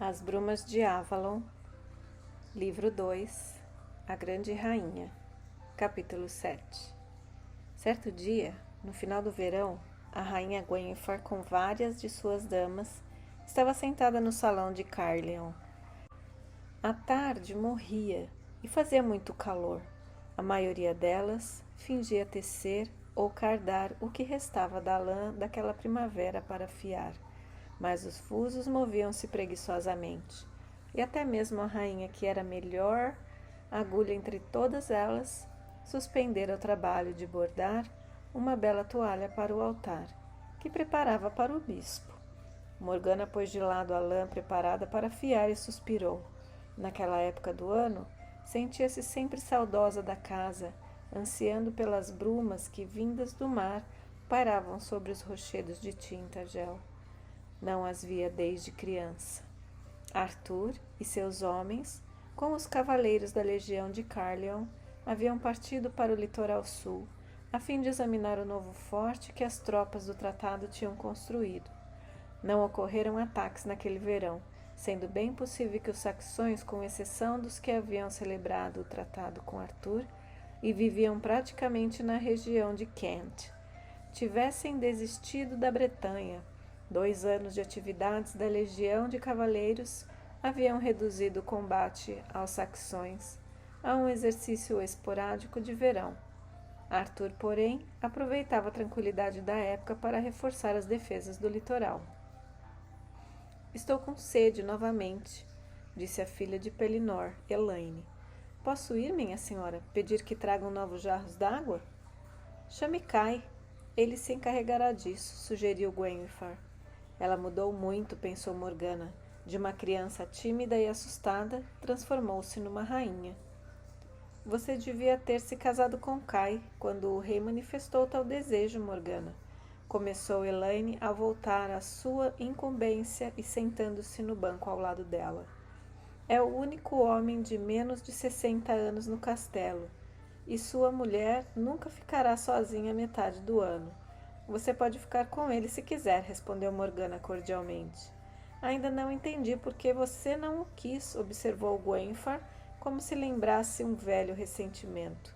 As Brumas de Avalon, Livro 2, A Grande Rainha, Capítulo 7. Certo dia, no final do verão, a rainha Gwenfar, com várias de suas damas, estava sentada no salão de Caerleon. A tarde morria e fazia muito calor. A maioria delas fingia tecer ou cardar o que restava da lã daquela primavera para fiar, mas os fusos moviam-se preguiçosamente, e até mesmo a rainha, que era a melhor agulha entre todas elas, suspendera o trabalho de bordar uma bela toalha para o altar, que preparava para o bispo. Morgana pôs de lado a lã preparada para fiar e suspirou. Naquela época do ano, sentia-se sempre saudosa da casa, ansiando pelas brumas que, vindas do mar, pairavam sobre os rochedos de tinta gel. Não as via desde criança. Arthur e seus homens, com os cavaleiros da legião de Caerleon, haviam partido para o litoral sul, a fim de examinar o novo forte que as tropas do tratado tinham construído. Não ocorreram ataques naquele verão, sendo bem possível que os saxões, com exceção dos que haviam celebrado o tratado com Arthur e viviam praticamente na região de Kent, tivessem desistido da Bretanha. 2 anos de atividades da legião de cavaleiros haviam reduzido o combate aos saxões a um exercício esporádico de verão. Arthur, porém, aproveitava a tranquilidade da época para reforçar as defesas do litoral. "Estou com sede novamente", disse a filha de Pellinor, Elaine. "Posso ir, minha senhora, pedir que tragam novos jarros d'água?" "Chame Kai, ele se encarregará disso", sugeriu Gwenfar. Ela mudou muito, pensou Morgana. De uma criança tímida e assustada, transformou-se numa rainha. "Você devia ter se casado com Kai quando o rei manifestou tal desejo, Morgana", começou Elaine ao voltar à sua incumbência e sentando-se no banco ao lado dela. "É o único homem de menos de 60 anos no castelo, e sua mulher nunca ficará sozinha metade do ano. Você pode ficar com ele se quiser", respondeu Morgana cordialmente. "Ainda não entendi por que você não o quis", observou Gwenfar, como se lembrasse um velho ressentimento.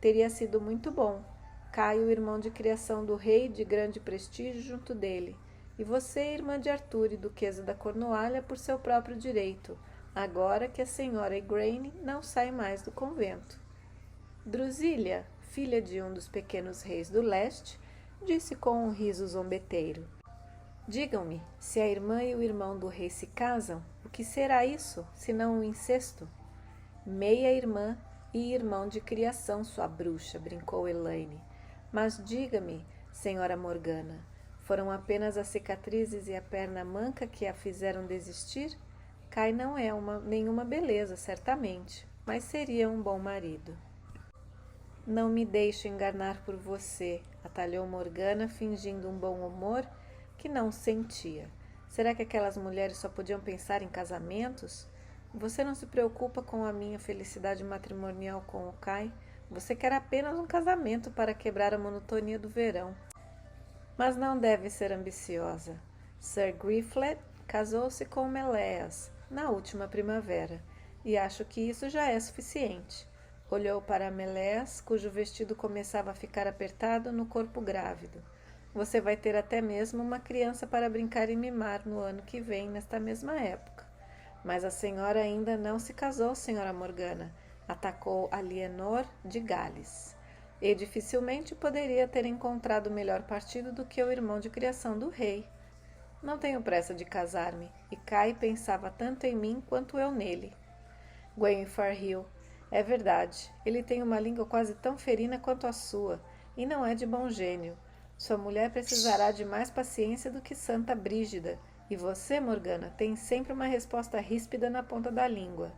"Teria sido muito bom. Kai, o irmão de criação do rei, de grande prestígio junto dele, e você, irmã de Arthur e duquesa da Cornualha, por seu próprio direito, agora que a senhora Igraine não sai mais do convento." Drusília, filha de um dos pequenos reis do leste, disse com um riso zombeteiro: "Digam-me, se a irmã e o irmão do rei se casam, o que será isso, senão um incesto?" "Meia-irmã e irmão de criação, sua bruxa", brincou Elaine. "Mas diga-me, senhora Morgana, foram apenas as cicatrizes e a perna manca que a fizeram desistir? Kai não é nenhuma beleza, certamente, mas seria um bom marido." "Não me deixo enganar por você", atalhou Morgana, fingindo um bom humor que não sentia. "Será que aquelas mulheres só podiam pensar em casamentos? Você não se preocupa com a minha felicidade matrimonial com o Kai. Você quer apenas um casamento para quebrar a monotonia do verão. Mas não deve ser ambiciosa. Sir Griflet casou-se com Meleas na última primavera, e acho que isso já é suficiente." Olhou para Meleas, cujo vestido começava a ficar apertado no corpo grávido. "Você vai ter até mesmo uma criança para brincar e mimar no ano que vem, nesta mesma época." "Mas a senhora ainda não se casou, senhora Morgana", atacou Alienor de Gales. "E dificilmente poderia ter encontrado melhor partido do que o irmão de criação do rei. Não tenho pressa de casar-me, e Kai pensava tanto em mim quanto eu nele." Gwenfar riu. "É verdade, ele tem uma língua quase tão ferina quanto a sua, e não é de bom gênio. Sua mulher precisará de mais paciência do que Santa Brígida, e você, Morgana, tem sempre uma resposta ríspida na ponta da língua."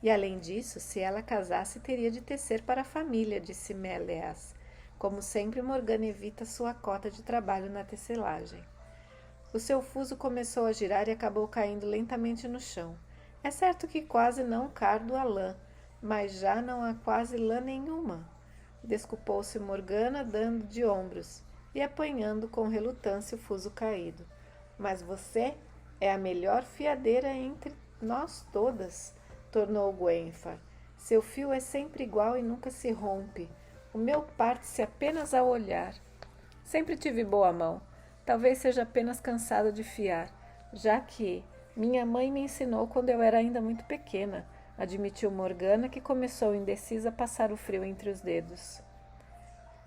"E além disso, se ela casasse, teria de tecer para a família", disse Meleas. Como sempre, Morgana evita sua cota de trabalho na tecelagem. O seu fuso começou a girar e acabou caindo lentamente no chão. É certo que quase não cardo a lã, mas já não há quase lã nenhuma. Desculpou-se Morgana, dando de ombros e apanhando com relutância o fuso caído. "Mas você É a melhor fiadeira entre nós todas, tornou Gwenfar. Seu fio é sempre igual e nunca se rompe. O meu parte-se apenas ao olhar. Sempre tive boa mão. Talvez seja apenas cansada de fiar, já que minha mãe me ensinou quando eu era ainda muito pequena, admitiu Morgana, que começou indecisa a passar o frio entre os dedos.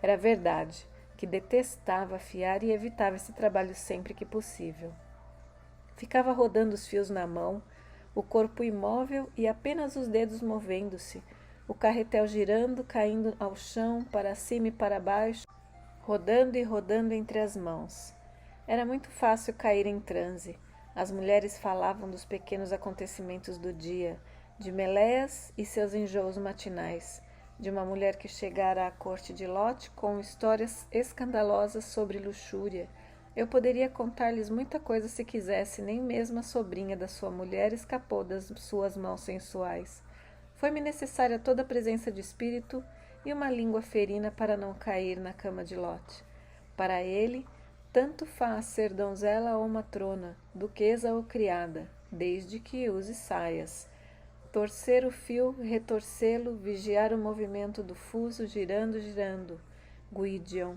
Era verdade, que detestava fiar e evitava esse trabalho sempre que possível. Ficava rodando os fios na mão, o corpo imóvel e apenas os dedos movendo-se, o carretel girando, caindo ao chão, para cima e para baixo, rodando e rodando entre as mãos. Era muito fácil cair em transe. As mulheres falavam dos pequenos acontecimentos do dia, de Meléas e seus enjoos matinais, de uma mulher que chegara à corte de Lot com histórias escandalosas sobre luxúria. Eu poderia contar-lhes muita coisa se quisesse, nem mesmo a sobrinha da sua mulher escapou das suas mãos sensuais. Foi-me necessária toda a presença de espírito e uma língua ferina para não cair na cama de Lot. Para ele, tanto faz ser donzela ou matrona, duquesa ou criada, desde que use saias. Torcer o fio, retorcê-lo, vigiar o movimento do fuso, girando, girando. Gwydion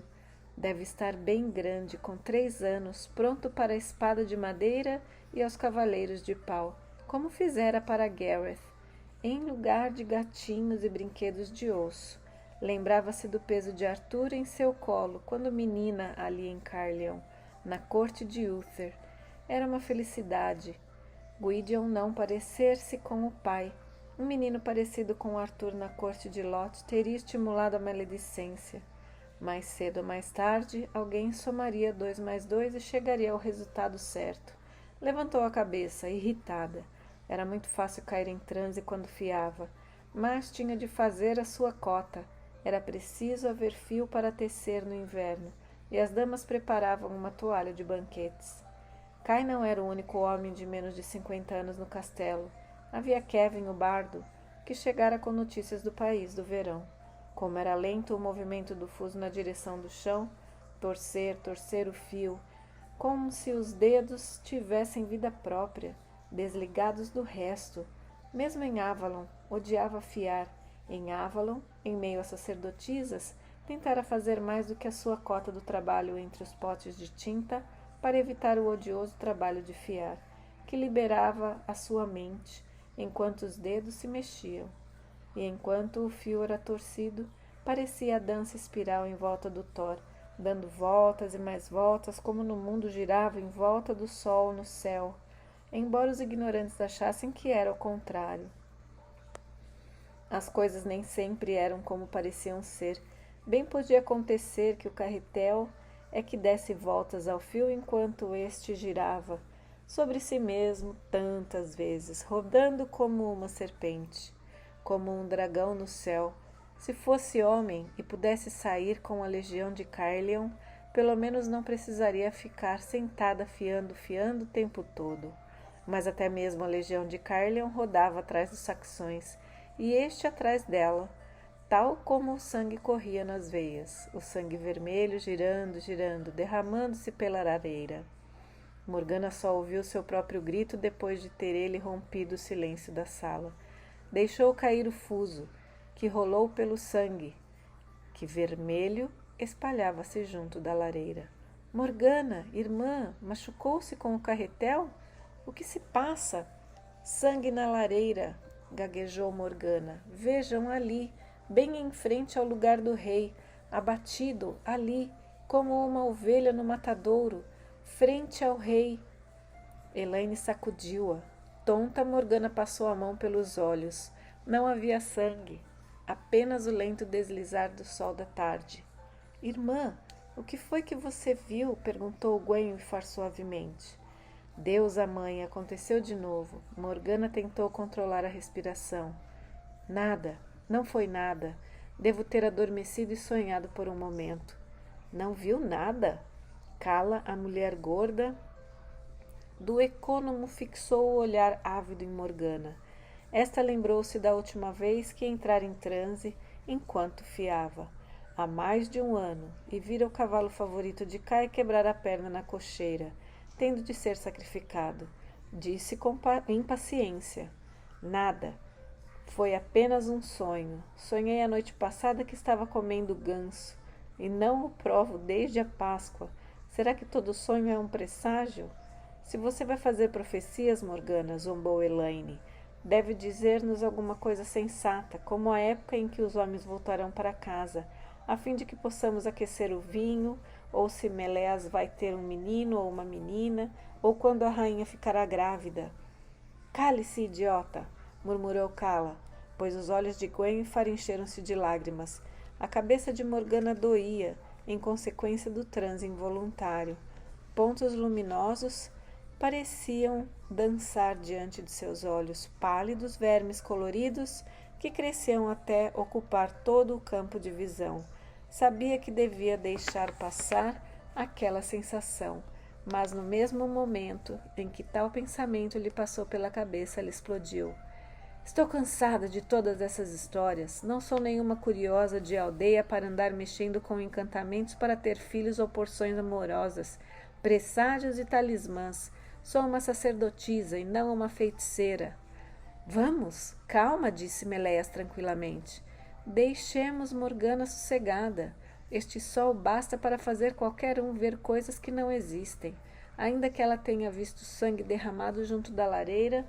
deve estar bem grande, com 3 anos, pronto para a espada de madeira e aos cavaleiros de pau, como fizera para Gareth, em lugar de gatinhos e brinquedos de osso. Lembrava-se do peso de Arthur em seu colo, quando menina ali em Caerleon, na corte de Uther. Era uma felicidade. Gwydion não parecer-se com o pai. Um menino parecido com Arthur na corte de Lot teria estimulado a maledicência. Mais cedo ou mais tarde, alguém somaria 2 mais 2 e chegaria ao resultado certo. Levantou a cabeça, irritada. Era muito fácil cair em transe quando fiava, mas tinha de fazer a sua cota. Era preciso haver fio para tecer no inverno, e as damas preparavam uma toalha de banquetes. Kai não era o único homem de menos de 50 anos no castelo. Havia Kevin, o bardo, que chegara com notícias do país do verão. Como era lento o movimento do fuso na direção do chão, torcer o fio, como se os dedos tivessem vida própria, desligados do resto. Mesmo em Avalon, odiava fiar. Em Avalon, em meio a sacerdotisas, tentara fazer mais do que a sua cota do trabalho entre os potes de tinta para evitar o odioso trabalho de fiar, que liberava a sua mente, enquanto os dedos se mexiam. E enquanto o fio era torcido, parecia a dança espiral em volta do Thor, dando voltas e mais voltas, como no mundo girava em volta do sol no céu, embora os ignorantes achassem que era o contrário. As coisas nem sempre eram como pareciam ser. Bem podia acontecer que o carretel é que desse voltas ao fio enquanto este girava, sobre si mesmo tantas vezes, rodando como uma serpente, como um dragão no céu. Se fosse homem e pudesse sair com a legião de Caerleon, pelo menos não precisaria ficar sentada fiando o tempo todo. Mas até mesmo a legião de Caerleon rodava atrás dos saxões, e este atrás dela, tal como o sangue corria nas veias, o sangue vermelho girando, girando, derramando-se pela areira. Morgana só ouviu seu próprio grito depois de ter ele rompido o silêncio da sala. Deixou cair o fuso, que rolou pelo sangue, que vermelho espalhava-se junto da lareira. Morgana, irmã, machucou-se com o carretel? O que se passa? Sangue na lareira, gaguejou Morgana. Vejam ali, bem em frente ao lugar do rei, abatido ali, como uma ovelha no matadouro, frente ao rei. Elaine sacudiu-a. Tonta, Morgana passou a mão pelos olhos. Não havia sangue, apenas o lento deslizar do sol da tarde. Irmã, o que foi que você viu? Perguntou Gwenfar suavemente. Deus, a mãe, aconteceu de novo. Morgana tentou controlar a respiração. Nada, não foi nada. Devo ter adormecido e sonhado por um momento. Não viu nada? Cala, a mulher gorda do ecônomo fixou o olhar ávido em Morgana. Esta lembrou-se da última vez que entrara em transe enquanto fiava, há mais de 1 ano, e vira o cavalo favorito de Kai quebrar a perna na cocheira, tendo de ser sacrificado. disse com impaciência. Nada. Foi apenas um sonho. Sonhei a noite passada que estava comendo ganso, e não o provo desde a Páscoa. Será que todo sonho é um presságio? Se você vai fazer profecias, Morgana, zombou Elaine, deve dizer-nos alguma coisa sensata, como a época em que os homens voltarão para casa, a fim de que possamos aquecer o vinho, ou se Meleas vai ter um menino ou uma menina, ou quando a rainha ficará grávida. Cale-se, idiota! Murmurou Cala, pois os olhos de Gwenfar encheram-se de lágrimas. A cabeça de Morgana doía, em consequência do transe involuntário. Pontos luminosos pareciam dançar diante de seus olhos, pálidos vermes coloridos que cresciam até ocupar todo o campo de visão. Sabia que devia deixar passar aquela sensação, mas no mesmo momento em que tal pensamento lhe passou pela cabeça, ela explodiu. Estou cansada de todas essas histórias. Não sou nenhuma curiosa de aldeia para andar mexendo com encantamentos para ter filhos ou porções amorosas, presságios e talismãs. Sou uma sacerdotisa e não uma feiticeira. Vamos, calma, disse Meleias tranquilamente. Deixemos Morgana sossegada. Este sol basta para fazer qualquer um ver coisas que não existem. Ainda que ela tenha visto sangue derramado junto da lareira,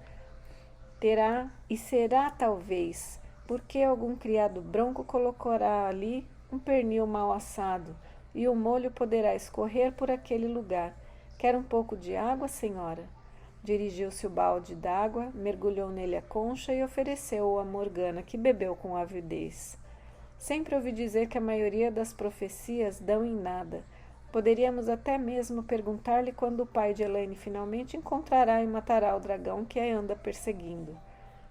terá e será talvez, porque algum criado bronco colocará ali um pernil mal assado, e o molho poderá escorrer por aquele lugar. Quer um pouco de água, senhora? Dirigiu-se o balde d'água, mergulhou nele a concha e ofereceu-o a Morgana, que bebeu com avidez. Sempre ouvi dizer que a maioria das profecias dão em nada. Poderíamos até mesmo perguntar-lhe quando o pai de Elaine finalmente encontrará e matará o dragão que a anda perseguindo.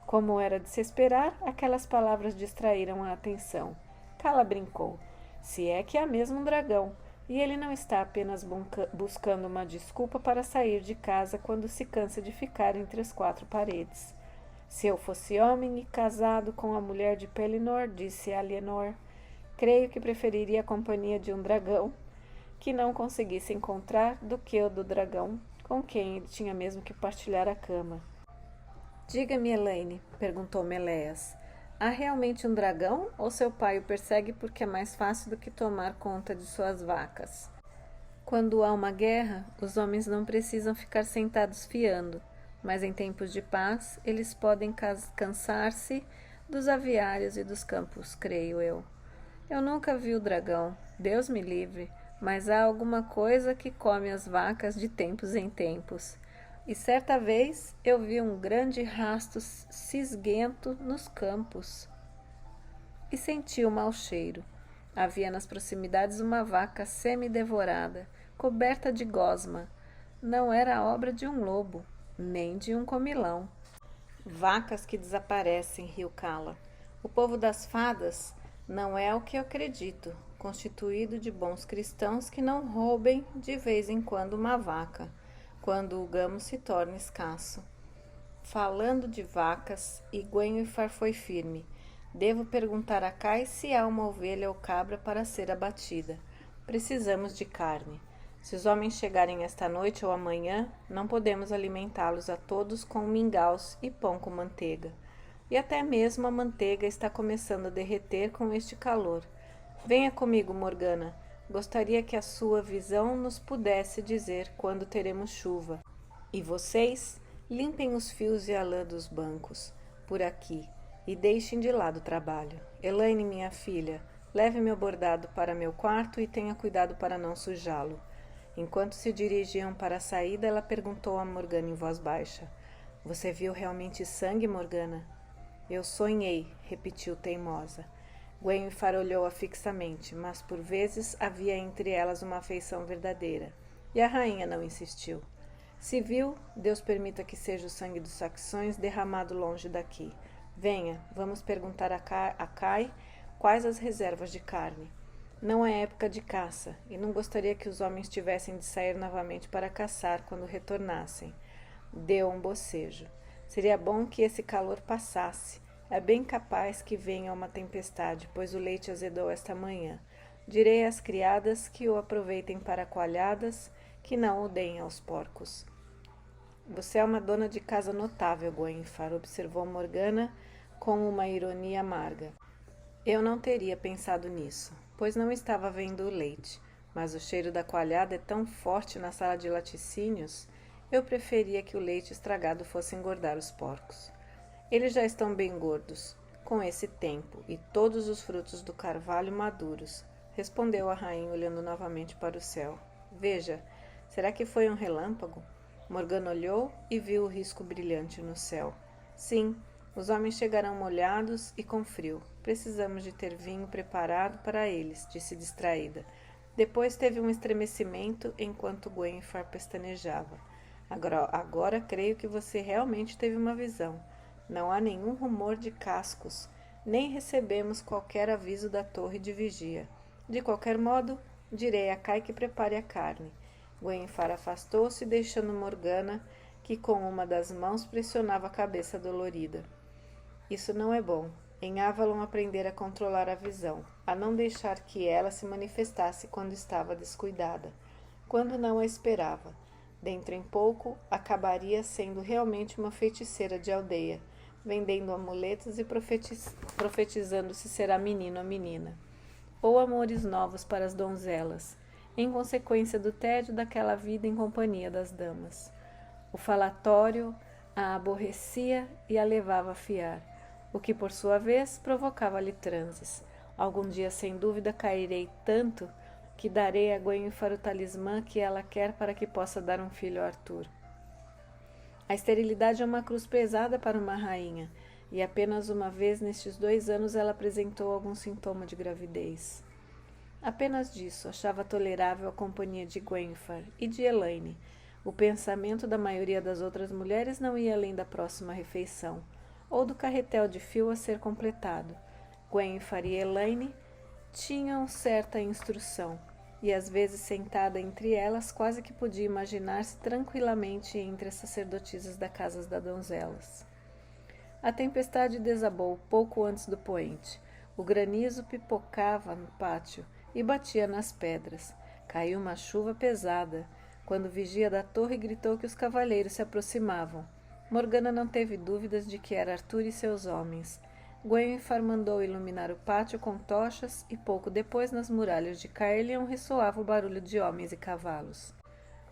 Como era de se esperar, aquelas palavras distraíram a atenção. Cala brincou. Se é que há mesmo um dragão, e ele não está apenas buscando uma desculpa para sair de casa quando se cansa de ficar entre as quatro paredes. Se eu fosse homem e casado com a mulher de Pellinor, disse Alienor, creio que preferiria a companhia de um dragão que não conseguisse encontrar do que o do dragão com quem ele tinha mesmo que partilhar a cama. Diga-me, Elaine, perguntou Meleas, há realmente um dragão ou seu pai o persegue porque é mais fácil do que tomar conta de suas vacas? Quando há uma guerra, os homens não precisam ficar sentados fiando, mas em tempos de paz eles podem cansar-se dos aviários e dos campos, creio eu. Eu nunca vi o dragão, Deus me livre, mas há alguma coisa que come as vacas de tempos em tempos. E certa vez eu vi um grande rasto cisguento nos campos e senti o mau cheiro. Havia nas proximidades uma vaca semi-devorada, coberta de gosma. Não era a obra de um lobo, nem de um comilão. Vacas que desaparecem, riu Cala. O povo das fadas não é o que eu acredito, constituído de bons cristãos que não roubem de vez em quando uma vaca, quando o gamo se torna escasso. Falando de vacas, Gwenfar foi firme. Devo perguntar a Kai se há uma ovelha ou cabra para ser abatida. Precisamos de carne. Se os homens chegarem esta noite ou amanhã, não podemos alimentá-los a todos com mingaus e pão com manteiga. E até mesmo a manteiga está começando a derreter com este calor. Venha comigo, Morgana. Gostaria que a sua visão nos pudesse dizer quando teremos chuva. E vocês, limpem os fios e a lã dos bancos, por aqui, e deixem de lado o trabalho. Elaine, minha filha, leve meu bordado para meu quarto e tenha cuidado para não sujá-lo. Enquanto se dirigiam para a saída, ela perguntou a Morgana em voz baixa. Você viu realmente sangue, Morgana? Eu sonhei, repetiu teimosa. Gwenfar olhou-a fixamente, mas por vezes havia entre elas uma afeição verdadeira. E a rainha não insistiu. Se viu, Deus permita que seja o sangue dos saxões derramado longe daqui. Venha, vamos perguntar a Kai quais as reservas de carne. Não é época de caça, e não gostaria que os homens tivessem de sair novamente para caçar quando retornassem. Deu um bocejo. Seria bom que esse calor passasse. É bem capaz que venha uma tempestade, pois o leite azedou esta manhã. Direi às criadas que o aproveitem para coalhadas, que não o deem aos porcos. Você é uma dona de casa notável, Gwenfar, observou Morgana com uma ironia amarga. Eu não teria pensado nisso, pois não estava vendo o leite, mas o cheiro da coalhada é tão forte na sala de laticínios, eu preferia que o leite estragado fosse engordar os porcos. Eles já estão bem gordos, com esse tempo, e todos os frutos do carvalho maduros, respondeu a rainha olhando novamente para o céu. Veja, será que foi um relâmpago? Morgana olhou e viu o risco brilhante no céu. Sim, os homens chegarão molhados e com frio. Precisamos de ter vinho preparado para eles, disse distraída. Depois teve um estremecimento enquanto Gwenfar pestanejava. Agora creio que você realmente teve uma visão. Não há nenhum rumor de cascos, nem recebemos qualquer aviso da torre de vigia. De qualquer modo, direi a Kai que prepare a carne. Gwenfar afastou-se, deixando Morgana, que com uma das mãos pressionava a cabeça dolorida. Isso não é bom. Em Avalon aprender a controlar a visão, a não deixar que ela se manifestasse quando estava descuidada, quando não a esperava. Dentro em pouco, acabaria sendo realmente uma feiticeira de aldeia, vendendo amuletos e profetizando se será menino ou menina. Ou amores novos para as donzelas, em consequência do tédio daquela vida em companhia das damas. O falatório a aborrecia e a levava a fiar, o que por sua vez provocava-lhe transes. Algum dia sem dúvida cairei tanto que darei a Gwenfar o talismã que ela quer para que possa dar um filho a Arthur. A esterilidade é uma cruz pesada para uma rainha, e apenas uma vez nestes 2 anos ela apresentou algum sintoma de gravidez. Apenas disso achava tolerável a companhia de Gwenfar e de Elaine. O pensamento da maioria das outras mulheres não ia além da próxima refeição, ou do carretel de fio a ser completado. Gwenfar e Elaine tinham certa instrução, e às vezes sentada entre elas quase que podia imaginar-se tranquilamente entre as sacerdotisas da casa das donzelas. A tempestade desabou pouco antes do poente. O granizo pipocava no pátio e batia nas pedras. Caiu uma chuva pesada, quando o vigia da torre gritou que os cavaleiros se aproximavam. Morgana não teve dúvidas de que era Arthur e seus homens. Gwenfar mandou iluminar o pátio com tochas e pouco depois nas muralhas de Caerleon ressoava o barulho de homens e cavalos.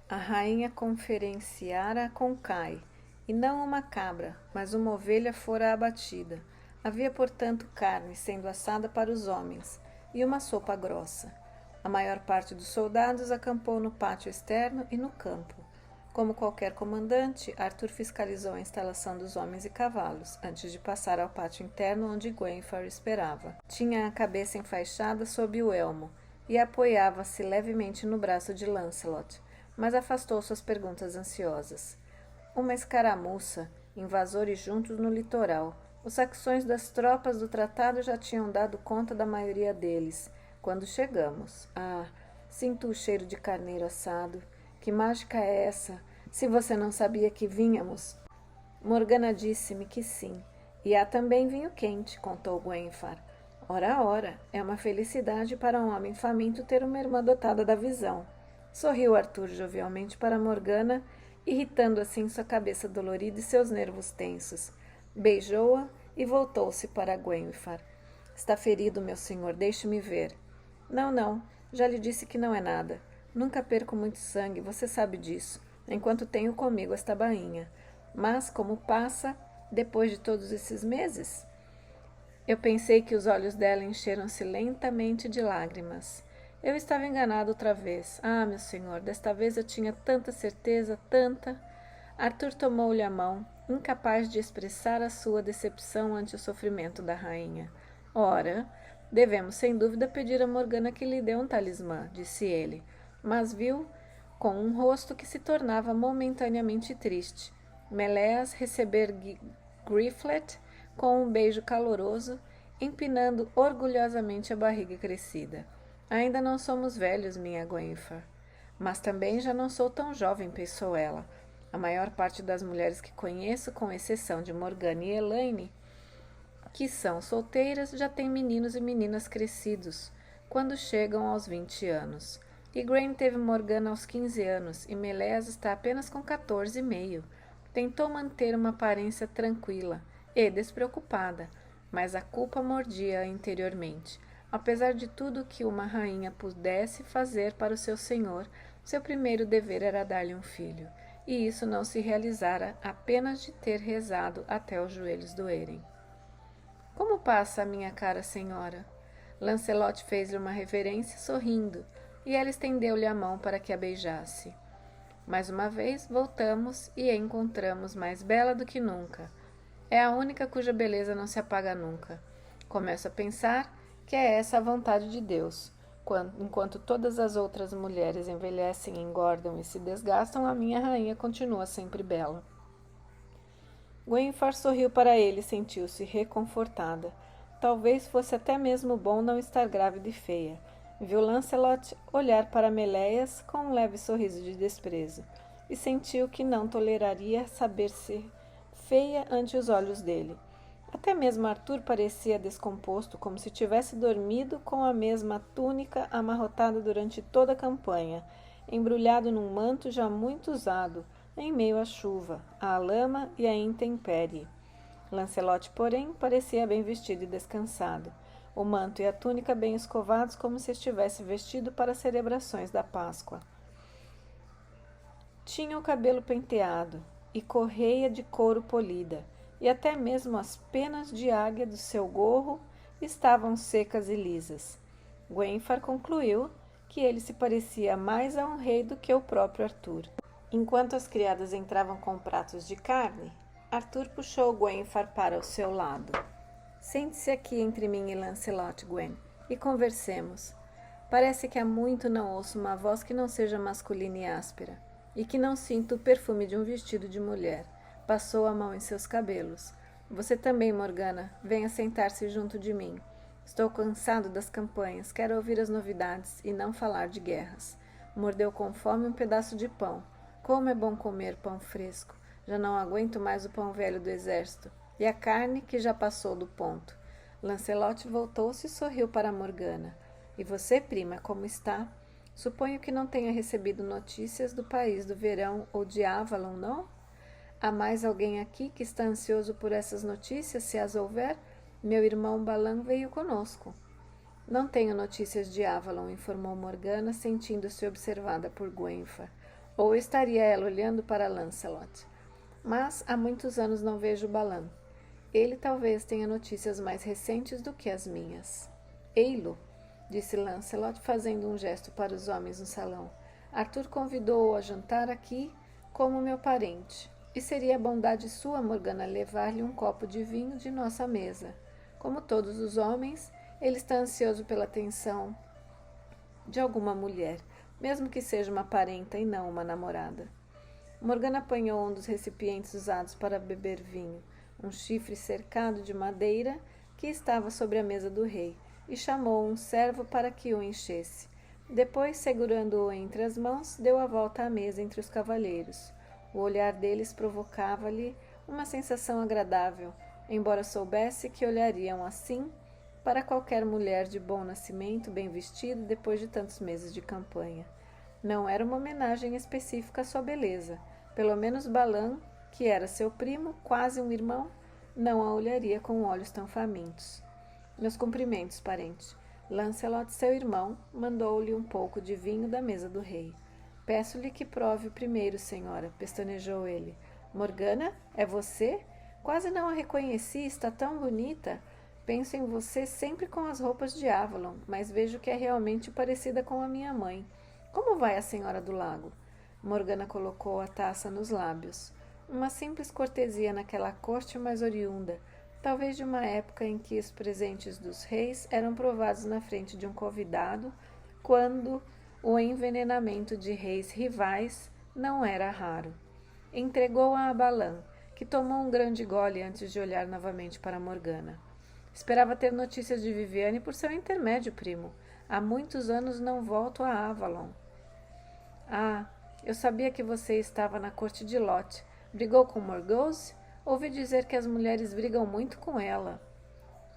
A rainha conferenciara com Kai, e não uma cabra, mas uma ovelha fora abatida. Havia, portanto, carne sendo assada para os homens, e uma sopa grossa. A maior parte dos soldados acampou no pátio externo e no campo. Como qualquer comandante, Arthur fiscalizou a instalação dos homens e cavalos, antes de passar ao pátio interno onde Gwenfar esperava. Tinha a cabeça enfaixada sob o elmo e apoiava-se levemente no braço de Lancelot, mas afastou suas perguntas ansiosas. Uma escaramuça, invasores juntos no litoral. Os saxões das tropas do tratado já tinham dado conta da maioria deles. Quando chegamos, sinto o cheiro de carneiro assado. Que mágica é essa? Se você não sabia que vínhamos? Morgana disse-me que sim. E há também vinho quente, contou Gwenfar. Ora, é uma felicidade para um homem faminto ter uma irmã dotada da visão. Sorriu Arthur jovialmente para Morgana, irritando assim sua cabeça dolorida e seus nervos tensos. Beijou-a e voltou-se para Gwenfar. Está ferido, meu senhor, deixe-me ver. Não, já lhe disse que não é nada. Nunca perco muito sangue, você sabe disso, enquanto tenho comigo esta bainha. Mas como passa, depois de todos esses meses? Eu pensei que os olhos dela encheram-se lentamente de lágrimas. Eu estava enganado outra vez. Meu senhor, desta vez eu tinha tanta certeza, tanta. Arthur tomou-lhe a mão, incapaz de expressar a sua decepção ante o sofrimento da rainha. Ora, devemos sem dúvida pedir a Morgana que lhe dê um talismã, disse ele, mas viu com um rosto que se tornava momentaneamente triste. Meleas receber Griflet com um beijo caloroso, empinando orgulhosamente a barriga crescida. Ainda não somos velhos, minha Gwenfar. Mas também já não sou tão jovem, pensou ela. A maior parte das mulheres que conheço, com exceção de Morgana e Elaine, que são solteiras, já têm meninos e meninas crescidos, quando chegam aos 20 anos. Igraine teve Morgana aos 15 anos, e Meleas está apenas com 14 e meio. Tentou manter uma aparência tranquila e despreocupada, mas a culpa mordia interiormente. Apesar de tudo que uma rainha pudesse fazer para o seu senhor, seu primeiro dever era dar-lhe um filho, e isso não se realizara apenas de ter rezado até os joelhos doerem. Como passa, minha cara senhora? Lancelot fez-lhe uma reverência sorrindo, e ela estendeu-lhe a mão para que a beijasse. Mais uma vez voltamos e a encontramos mais bela do que nunca. É a única cuja beleza não se apaga nunca. Começo a pensar que é essa a vontade de Deus. Enquanto todas as outras mulheres envelhecem, engordam e se desgastam, a minha rainha continua sempre bela. Gwenfar sorriu para ele e sentiu-se reconfortada. Talvez fosse até mesmo bom não estar grávida e feia. Viu Lancelot olhar para Meléias com um leve sorriso de desprezo e sentiu que não toleraria saber-se feia ante os olhos dele. Até mesmo Arthur parecia descomposto, como se tivesse dormido com a mesma túnica amarrotada durante toda a campanha, embrulhado num manto já muito usado, em meio à chuva, à lama e à intempérie. Lancelot, porém, parecia bem vestido e descansado, o manto e a túnica bem escovados, como se estivesse vestido para as celebrações da Páscoa. Tinha o cabelo penteado e correia de couro polida, e até mesmo as penas de águia do seu gorro estavam secas e lisas. Gwenfar concluiu que ele se parecia mais a um rei do que o próprio Arthur. Enquanto as criadas entravam com pratos de carne, Arthur puxou Gwenfar para o seu lado. Sente-se aqui entre mim e Lancelot, Gwen, e conversemos. Parece que há muito não ouço uma voz que não seja masculina e áspera, e que não sinto o perfume de um vestido de mulher. Passou a mão em seus cabelos. Você também, Morgana, venha sentar-se junto de mim. Estou cansado das campanhas, quero ouvir as novidades e não falar de guerras. Mordeu com fome um pedaço de pão. Como é bom comer pão fresco. Já não aguento mais o pão velho do exército. E a carne que já passou do ponto. Lancelot voltou-se e sorriu para Morgana. E você, prima, como está? Suponho que não tenha recebido notícias do país do verão ou de Avalon, não? Há mais alguém aqui que está ansioso por essas notícias, se as houver? Meu irmão Balan veio conosco. Não tenho notícias de Avalon, informou Morgana, sentindo-se observada por Gwenfar. Ou estaria ela olhando para Lancelot. Mas há muitos anos não vejo Balan. Ele talvez tenha notícias mais recentes do que as minhas. Ei-lo, disse Lancelot, fazendo um gesto para os homens no salão. Arthur convidou-o a jantar aqui como meu parente. E seria bondade sua, Morgana, levar-lhe um copo de vinho de nossa mesa. Como todos os homens, ele está ansioso pela atenção de alguma mulher, mesmo que seja uma parenta e não uma namorada. Morgana apanhou um dos recipientes usados para beber vinho, um chifre cercado de madeira que estava sobre a mesa do rei, e chamou um servo para que o enchesse. Depois, segurando-o entre as mãos, deu a volta à mesa entre os cavalheiros. O olhar deles provocava-lhe uma sensação agradável, embora soubesse que olhariam assim para qualquer mulher de bom nascimento, bem vestida, depois de tantos meses de campanha. Não era uma homenagem específica à sua beleza. Pelo menos Balan, que era seu primo, quase um irmão, não a olharia com olhos tão famintos. Meus cumprimentos, parente. Lancelot, seu irmão, mandou-lhe um pouco de vinho da mesa do rei. Peço-lhe que prove o primeiro, senhora, pestanejou ele. Morgana, é você? Quase não a reconheci, está tão bonita. Penso em você sempre com as roupas de Avalon, mas vejo que é realmente parecida com a minha mãe. Como vai a senhora do lago? Morgana colocou a taça nos lábios. Uma simples cortesia naquela corte mais oriunda, talvez de uma época em que os presentes dos reis eram provados na frente de um convidado, quando o envenenamento de reis rivais não era raro. Entregou-a a Balan, que tomou um grande gole antes de olhar novamente para Morgana. Esperava ter notícias de Viviane por seu intermédio, primo. Há muitos anos não volto a Avalon. Ah, eu sabia que você estava na corte de Lot. Brigou com Morgause? Ouvi dizer que as mulheres brigam muito com ela.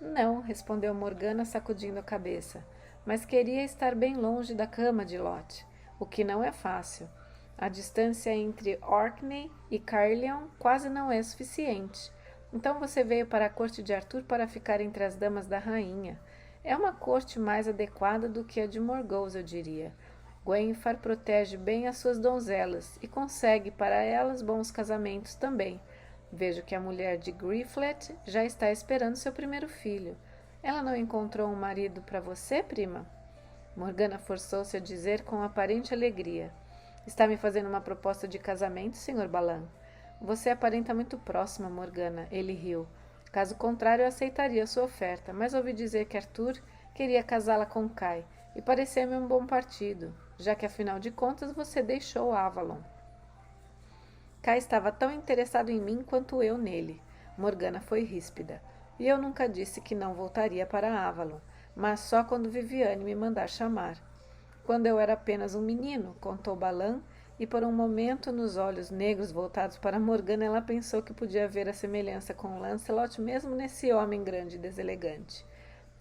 Não, respondeu Morgana, sacudindo a cabeça. Mas queria estar bem longe da cama de Lot, o que não é fácil. A distância entre Orkney e Caerleon quase não é suficiente. Então você veio para a corte de Arthur para ficar entre as damas da rainha. É uma corte mais adequada do que a de Morgause, eu diria. Gwenfar protege bem as suas donzelas e consegue para elas bons casamentos também. Vejo que a mulher de Griflet já está esperando seu primeiro filho. Ela não encontrou um marido para você, prima? Morgana forçou-se a dizer com aparente alegria. Está me fazendo uma proposta de casamento, Sr. Balan? Você aparenta muito próxima, Morgana. Ele riu. Caso contrário, eu aceitaria sua oferta, mas ouvi dizer que Arthur queria casá-la com Kai, e pareceu-me um bom partido, já que afinal de contas você deixou Avalon. Kai estava tão interessado em mim quanto eu nele. Morgana foi ríspida. E eu nunca disse que não voltaria para Avalon, mas só quando Viviane me mandar chamar. Quando eu era apenas um menino, contou Balan, e por um momento, nos olhos negros voltados para Morgana, ela pensou que podia ver a semelhança com Lancelot mesmo nesse homem grande e deselegante.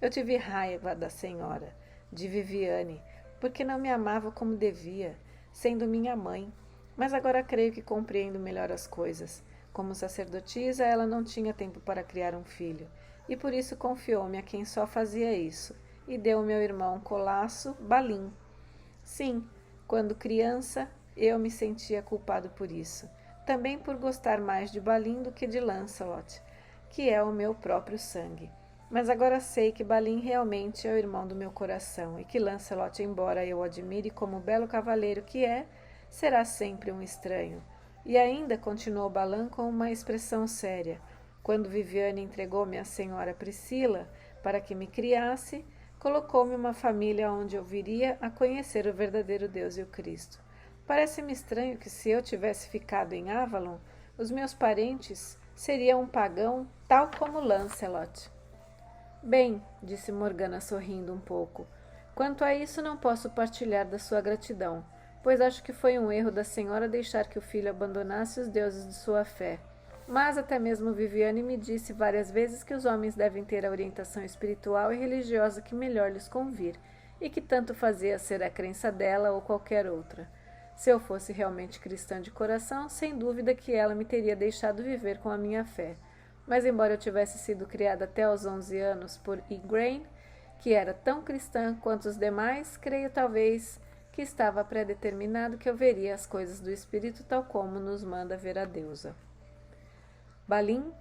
Eu tive raiva da senhora, de Viviane, porque não me amava como devia, sendo minha mãe. Mas agora creio que compreendo melhor as coisas. Como sacerdotisa, ela não tinha tempo para criar um filho, e por isso confiou-me a quem só fazia isso, e deu ao meu irmão Colasso Balin. Sim, quando criança, eu me sentia culpado por isso. Também por gostar mais de Balin do que de Lancelot, que é o meu próprio sangue. Mas agora sei que Balin realmente é o irmão do meu coração e que Lancelot, embora eu o admire como belo cavaleiro que é, será sempre um estranho. E ainda continuou Balan com uma expressão séria. Quando Viviane entregou-me a senhora Priscila para que me criasse, colocou-me uma família onde eu viria a conhecer o verdadeiro Deus e o Cristo. Parece-me estranho que se eu tivesse ficado em Avalon, os meus parentes seriam um pagão tal como Lancelot. Bem, disse Morgana sorrindo um pouco, quanto a isso não posso partilhar da sua gratidão, pois acho que foi um erro da senhora deixar que o filho abandonasse os deuses de sua fé. Mas até mesmo Viviane me disse várias vezes que os homens devem ter a orientação espiritual e religiosa que melhor lhes convir, e que tanto fazia ser a crença dela ou qualquer outra. Se eu fosse realmente cristã de coração, sem dúvida que ela me teria deixado viver com a minha fé. Mas embora eu tivesse sido criada até aos 11 anos por Igraine, que era tão cristã quanto os demais, creio talvez que estava predeterminado que eu veria as coisas do espírito tal como nos manda ver a deusa. Balin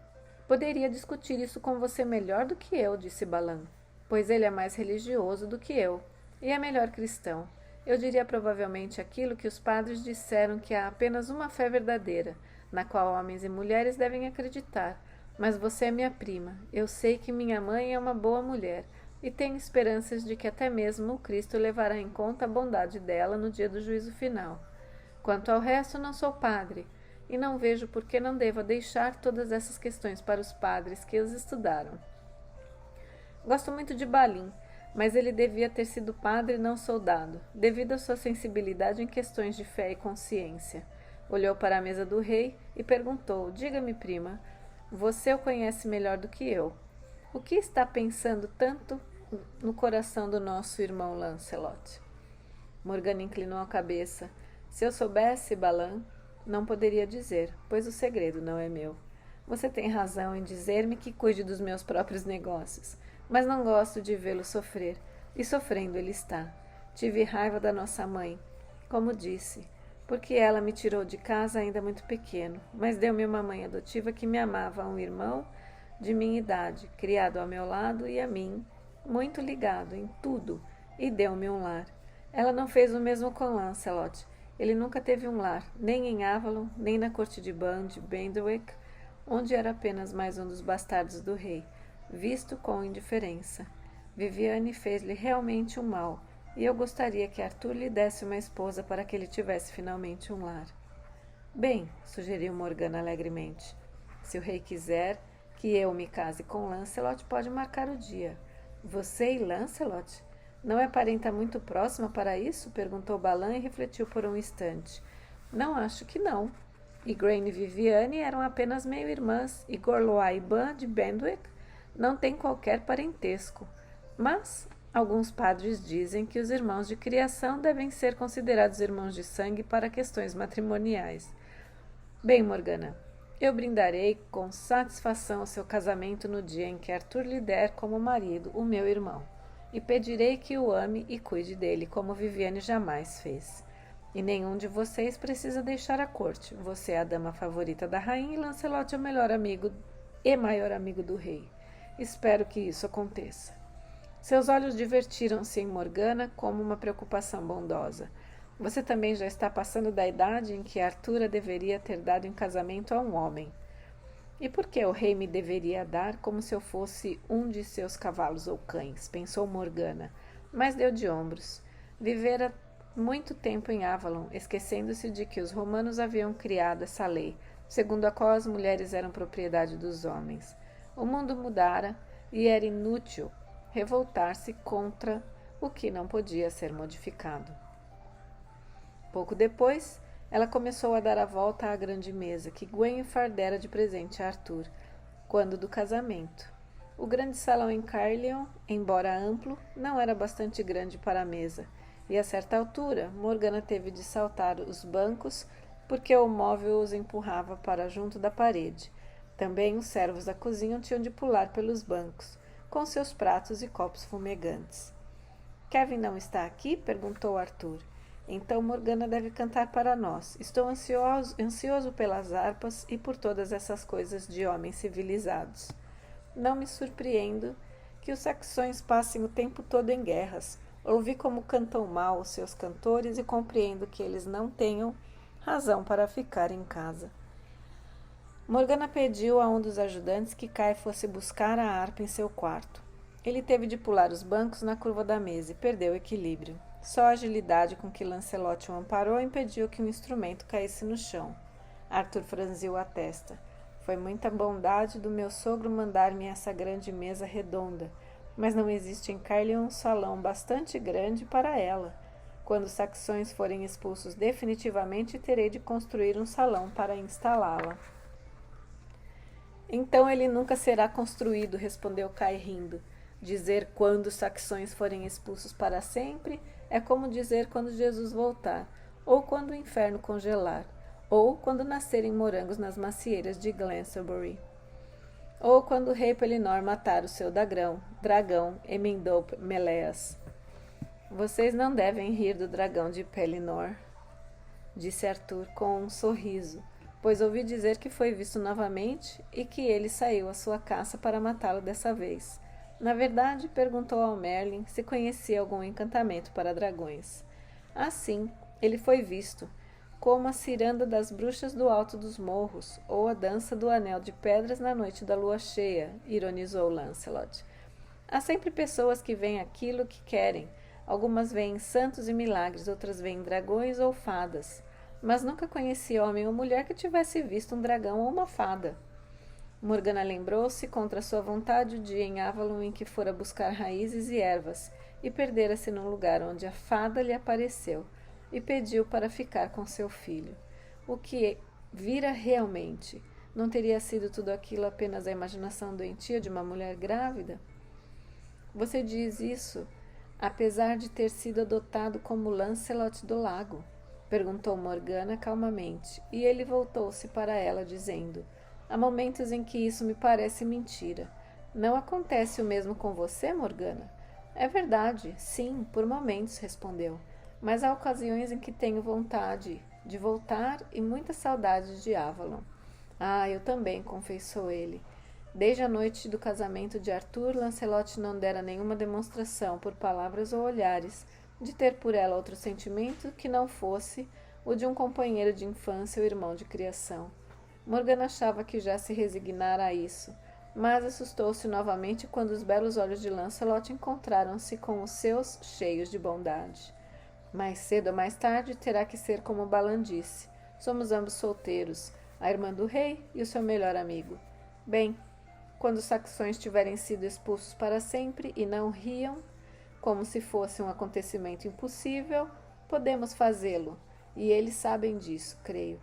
poderia discutir isso com você melhor do que eu, disse Balan, pois ele é mais religioso do que eu, e é melhor cristão. Eu diria provavelmente aquilo que os padres disseram, que há apenas uma fé verdadeira, na qual homens e mulheres devem acreditar. Mas você é minha prima. Eu sei que minha mãe é uma boa mulher, e tenho esperanças de que até mesmo o Cristo levará em conta a bondade dela no dia do juízo final. Quanto ao resto, não sou padre, e não vejo por que não deva deixar todas essas questões para os padres que os estudaram. Gosto muito de Balin, mas ele devia ter sido padre e não soldado, devido à sua sensibilidade em questões de fé e consciência. Olhou para a mesa do rei e perguntou, diga-me, prima, você o conhece melhor do que eu. O que está pensando tanto no coração do nosso irmão Lancelot? Morgana inclinou a cabeça. Se eu soubesse, Balan, não poderia dizer, pois o segredo não é meu. Você tem razão em dizer-me que cuide dos meus próprios negócios, mas não gosto de vê-lo sofrer, e sofrendo ele está. Tive raiva da nossa mãe, como disse, porque ela me tirou de casa ainda muito pequeno, mas deu-me uma mãe adotiva que me amava a um irmão de minha idade, criado ao meu lado e a mim, muito ligado em tudo, e deu-me um lar. Ela não fez o mesmo com Lancelot. Ele nunca teve um lar, nem em Avalon, nem na corte de Ban de Benduic, onde era apenas mais um dos bastardos do rei, visto com indiferença. Viviane fez-lhe realmente um mal, e eu gostaria que Arthur lhe desse uma esposa para que ele tivesse finalmente um lar. Bem, sugeriu Morgana alegremente, se o rei quiser que eu me case com Lancelot, pode marcar o dia. Você e Lancelot? Não é parenta muito próxima para isso? Perguntou Balan e refletiu por um instante. Não acho que não. Igraine e Viviane eram apenas meio-irmãs, e Gorlois e Ban de Benduic não têm qualquer parentesco. Mas Alguns padres dizem que os irmãos de criação devem ser considerados irmãos de sangue para questões matrimoniais. Bem, Morgana, eu brindarei com satisfação o seu casamento no dia em que Arthur lhe der como marido o meu irmão, e pedirei que o ame e cuide dele como Viviane jamais fez. E nenhum de vocês precisa deixar a corte. Você é a dama favorita da rainha e Lancelot é o melhor amigo e maior amigo do rei. Espero que isso aconteça. Seus olhos divertiram-se em Morgana como uma preocupação bondosa. Você também já está passando da idade em que Arthur deveria ter dado em casamento a um homem. E por que o rei me deveria dar como se eu fosse um de seus cavalos ou cães? Pensou Morgana, mas deu de ombros. Vivera muito tempo em Avalon, esquecendo-se de que os romanos haviam criado essa lei, segundo a qual as mulheres eram propriedade dos homens. O mundo mudara e era inútil revoltar-se contra o que não podia ser modificado. Pouco depois, ela começou a dar a volta à grande mesa que Gwenhwyfar dera de presente a Arthur, quando do casamento. O grande salão em Caerleon, embora amplo, não era bastante grande para a mesa, e a certa altura Morgana teve de saltar os bancos porque o móvel os empurrava para junto da parede. Também os servos da cozinha tinham de pular pelos bancos, com seus pratos e copos fumegantes. Kevin não está aqui? Perguntou Arthur. Então Morgana deve cantar para nós. Estou ansioso pelas harpas e por todas essas coisas de homens civilizados. Não me surpreendo que os saxões passem o tempo todo em guerras. Ouvi como cantam mal os seus cantores e compreendo que eles não tenham razão para ficar em casa. Morgana pediu a um dos ajudantes que Kai fosse buscar a harpa em seu quarto. Ele teve de pular os bancos na curva da mesa e perdeu o equilíbrio. Só a agilidade com que Lancelot o amparou impediu que o instrumento caísse no chão. Arthur franziu a testa. Foi muita bondade do meu sogro mandar-me essa grande mesa redonda, mas não existe em Caerleon um salão bastante grande para ela. Quando os saxões forem expulsos definitivamente, terei de construir um salão para instalá-la. Então ele nunca será construído, respondeu Kai rindo. Dizer quando os saxões forem expulsos para sempre é como dizer quando Jesus voltar, ou quando o inferno congelar, ou quando nascerem morangos nas macieiras de Glastonbury, ou quando o rei Pellinor matar o seu dragão, emendou Meleas. Vocês não devem rir do dragão de Pellinor, disse Arthur com um sorriso, pois ouvi dizer que foi visto novamente e que ele saiu à sua caça para matá-lo dessa vez. Na verdade, perguntou ao Merlin se conhecia algum encantamento para dragões. Ah, sim, ele foi visto, como a ciranda das bruxas do alto dos morros, ou a dança do anel de pedras na noite da lua cheia, ironizou Lancelot. Há sempre pessoas que veem aquilo que querem. Algumas veem santos e milagres, outras veem dragões ou fadas. Mas nunca conheci homem ou mulher que tivesse visto um dragão ou uma fada. Morgana lembrou-se, contra sua vontade, o dia em Avalon em que fora buscar raízes e ervas, e perdera-se num lugar onde a fada lhe apareceu, e pediu para ficar com seu filho. O que vira realmente? Não teria sido tudo aquilo apenas a imaginação doentia de uma mulher grávida? Você diz isso, apesar de ter sido adotado como Lancelot do Lago? Perguntou Morgana calmamente, e ele voltou-se para ela, dizendo: há momentos em que isso me parece mentira. Não acontece o mesmo com você, Morgana? É verdade, sim, por momentos, respondeu. Mas há ocasiões em que tenho vontade de voltar e muita saudade de Avalon. Ah, eu também, confessou ele. Desde a noite do casamento de Arthur, Lancelot não dera nenhuma demonstração, por palavras ou olhares, de ter por ela outro sentimento que não fosse o de um companheiro de infância ou irmão de criação. Morgana achava que já se resignara a isso, mas assustou-se novamente quando os belos olhos de Lancelot encontraram-se com os seus cheios de bondade. Mais cedo ou mais tarde terá que ser como Balan disse. Somos ambos solteiros, a irmã do rei e o seu melhor amigo. Bem, quando os saxões tiverem sido expulsos para sempre e não riam, como se fosse um acontecimento impossível, podemos fazê-lo, e eles sabem disso, creio.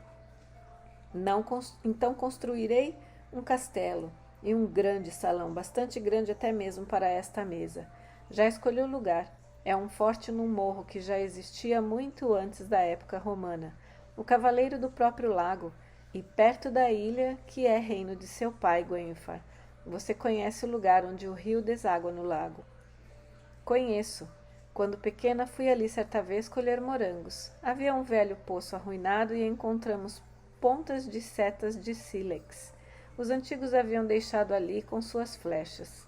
Então construirei um castelo e um grande salão, bastante grande até mesmo para esta mesa. Já escolhi o lugar. É um forte num morro que já existia muito antes da época romana. O cavaleiro do próprio lago, e perto da ilha que é reino de seu pai, Guenfar. Você conhece o lugar onde o rio deságua no lago. Conheço. Quando pequena fui ali certa vez colher morangos. Havia um velho poço arruinado e encontramos pontas de setas de sílex. Os antigos haviam deixado ali com suas flechas.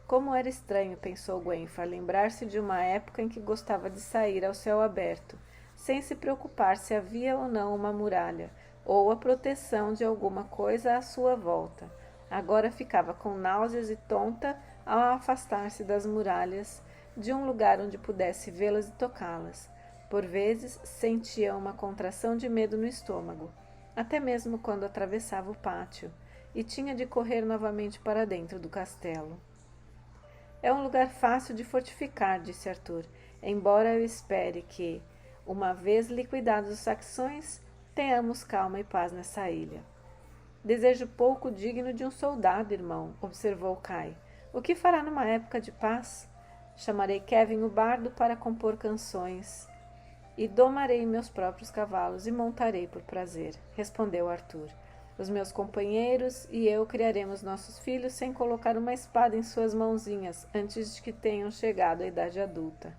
Como era estranho, pensou Guenfar, lembrar-se de uma época em que gostava de sair ao céu aberto, sem se preocupar se havia ou não uma muralha, ou a proteção de alguma coisa à sua volta. Agora ficava com náuseas e tonta ao afastar-se das muralhas, de um lugar onde pudesse vê-las e tocá-las. Por vezes sentia uma contração de medo no estômago, até mesmo quando atravessava o pátio, e tinha de correr novamente para dentro do castelo. É um lugar fácil de fortificar, disse Arthur, embora eu espere que, uma vez liquidados os saxões, tenhamos calma e paz nessa ilha. Desejo pouco digno de um soldado, irmão, observou Kai. O que fará numa época de paz? Chamarei Kevin o bardo para compor canções, e domarei meus próprios cavalos e montarei por prazer, respondeu Arthur. Os meus companheiros e eu criaremos nossos filhos sem colocar uma espada em suas mãozinhas antes de que tenham chegado à idade adulta.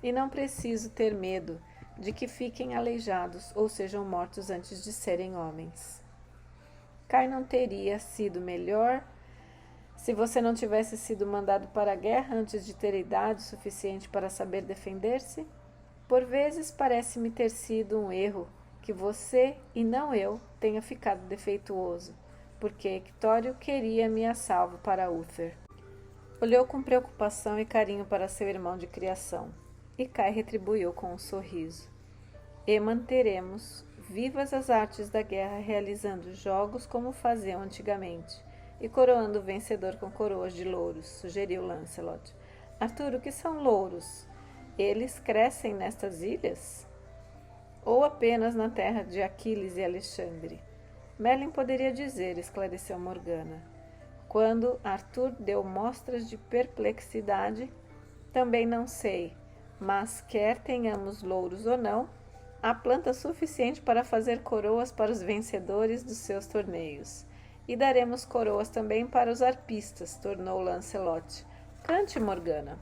E não preciso ter medo de que fiquem aleijados ou sejam mortos antes de serem homens. Kai não teria sido melhor se você não tivesse sido mandado para a guerra antes de ter idade suficiente para saber defender-se? Por vezes parece-me ter sido um erro que você, e não eu, tenha ficado defeituoso, porque Hectório queria-me a salvo para Uther. Olhou com preocupação e carinho para seu irmão de criação, e Kai retribuiu com um sorriso. E manteremos vivas as artes da guerra, realizando jogos como faziam antigamente, e coroando o vencedor com coroas de louros, sugeriu Lancelot. Arthur, o que são louros? Eles crescem nestas ilhas? Ou apenas na terra de Aquiles e Alexandre? Merlin poderia dizer, esclareceu Morgana. Quando Arthur deu mostras de perplexidade, também não sei, mas quer tenhamos louros ou não, há planta suficiente para fazer coroas para os vencedores dos seus torneios. E daremos coroas também para os arpistas, tornou Lancelot. Cante, Morgana.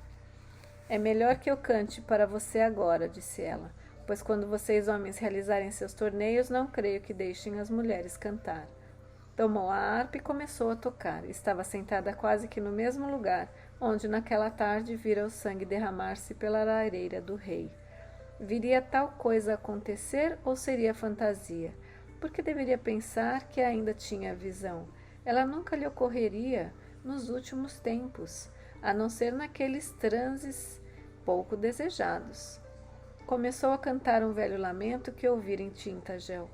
É melhor que eu cante para você agora, disse ela, pois quando vocês homens realizarem seus torneios, não creio que deixem as mulheres cantar. Tomou a harpa e começou a tocar. Estava sentada quase que no mesmo lugar, onde naquela tarde vira o sangue derramar-se pela lareira do rei. Viria tal coisa acontecer ou seria fantasia? Porque deveria pensar que ainda tinha visão. Ela nunca lhe ocorreria nos últimos tempos, a não ser naqueles transes pouco desejados. Começou a cantar um velho lamento que ouvira em Tintagel,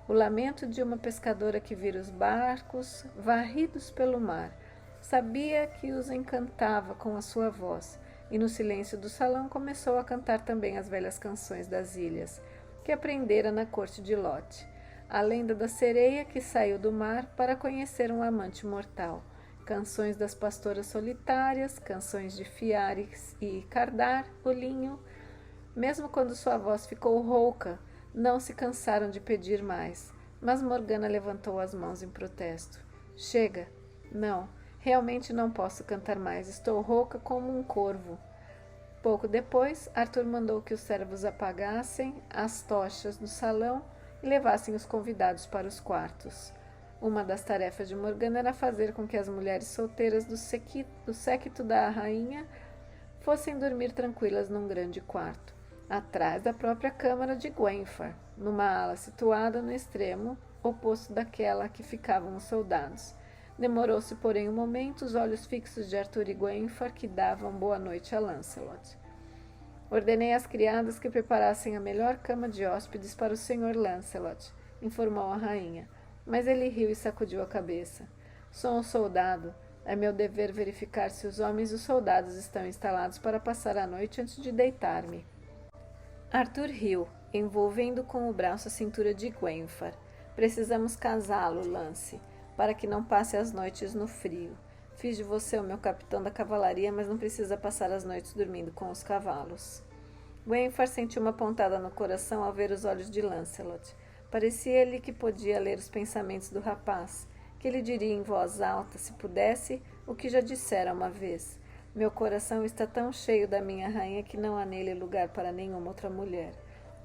o lamento de uma pescadora que vira os barcos varridos pelo mar. Sabia que os encantava com a sua voz, e no silêncio do salão começou a cantar também as velhas canções das ilhas, que aprendera na corte de Lot. A lenda da sereia que saiu do mar para conhecer um amante mortal, canções das pastoras solitárias, canções de Fiares e Cardar, o linho. Mesmo quando sua voz ficou rouca, não se cansaram de pedir mais, mas Morgana levantou as mãos em protesto. Chega! Não, realmente não posso cantar mais, estou rouca como um corvo. Pouco depois, Arthur mandou que os servos apagassem as tochas do salão e levassem os convidados para os quartos. Uma das tarefas de Morgana era fazer com que as mulheres solteiras do séquito da rainha fossem dormir tranquilas num grande quarto, atrás da própria câmara de Guenfar, numa ala situada no extremo oposto daquela que ficavam os soldados. Demorou-se, porém, um momento, os olhos fixos de Arthur e Guenfar, que davam boa noite a Lancelot. Ordenei às criadas que preparassem a melhor cama de hóspedes para o Sr. Lancelot, informou a rainha, mas ele riu e sacudiu a cabeça. Sou um soldado. É meu dever verificar se os homens e os soldados estão instalados para passar a noite antes de deitar-me. Arthur riu, envolvendo com o braço a cintura de Guenfar. Precisamos casá-lo, Lance, para que não passe as noites no frio. Fiz de você o meu capitão da cavalaria, mas não precisa passar as noites dormindo com os cavalos. Gwenfar sentiu uma pontada no coração ao ver os olhos de Lancelot. Parecia-lhe que podia ler os pensamentos do rapaz, que ele diria em voz alta, se pudesse, o que já dissera uma vez. Meu coração está tão cheio da minha rainha que não há nele lugar para nenhuma outra mulher.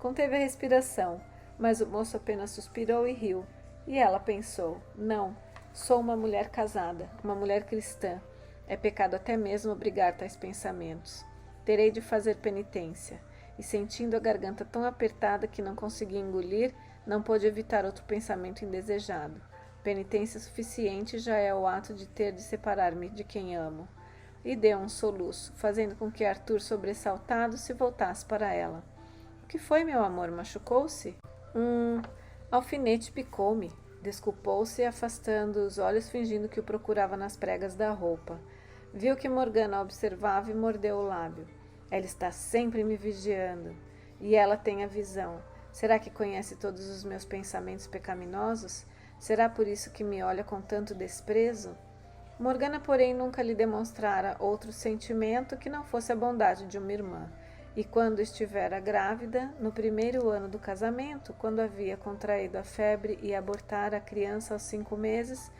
Conteve a respiração, mas o moço apenas suspirou e riu. E ela pensou, não, sou uma mulher casada, uma mulher cristã. É pecado até mesmo obrigar tais pensamentos. Terei de fazer penitência. E sentindo a garganta tão apertada que não conseguia engolir, não pôde evitar outro pensamento indesejado. Penitência suficiente já é o ato de ter de separar-me de quem amo. E deu um soluço, fazendo com que Arthur, sobressaltado, se voltasse para ela. O que foi, meu amor? Machucou-se? Alfinete picou-me. Desculpou-se, afastando os olhos, fingindo que o procurava nas pregas da roupa. Viu que Morgana observava e mordeu o lábio. Ela está sempre me vigiando. E ela tem a visão. Será que conhece todos os meus pensamentos pecaminosos? Será por isso que me olha com tanto desprezo? Morgana, porém, nunca lhe demonstrara outro sentimento que não fosse a bondade de uma irmã. E quando estivera grávida, no primeiro ano do casamento, quando havia contraído a febre e abortara a criança aos 5 meses,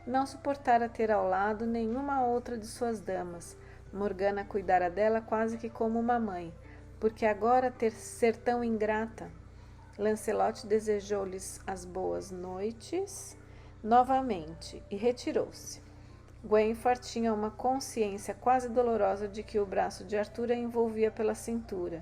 não suportara ter ao lado nenhuma outra de suas damas. Morgana cuidara dela quase que como uma mãe, porque agora ser tão ingrata. Lancelot desejou-lhes as boas noites novamente e retirou-se. Gwenfar tinha uma consciência quase dolorosa de que o braço de Arthur a envolvia pela cintura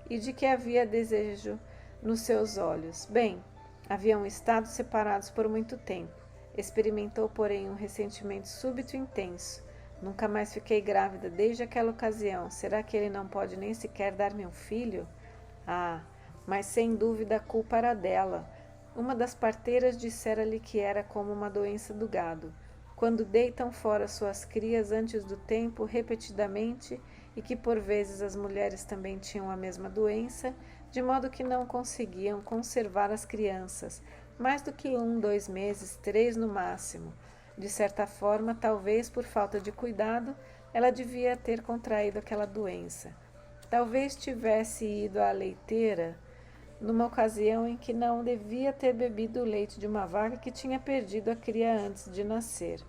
e de que havia desejo nos seus olhos. Bem, haviam estado separados por muito tempo. Experimentou, porém, um ressentimento súbito e intenso. Nunca mais fiquei grávida desde aquela ocasião. Será que ele não pode nem sequer dar-me um filho? Ah, mas sem dúvida a culpa era dela. Uma das parteiras dissera-lhe que era como uma doença do gado, quando deitam fora suas crias antes do tempo repetidamente, e que por vezes as mulheres também tinham a mesma doença, de modo que não conseguiam conservar as crianças, mais do que 1, 2 meses, 3 no máximo. De certa forma, talvez por falta de cuidado, ela devia ter contraído aquela doença. Talvez tivesse ido à leiteira numa ocasião em que não devia ter bebido o leite de uma vaca que tinha perdido a cria antes de nascer.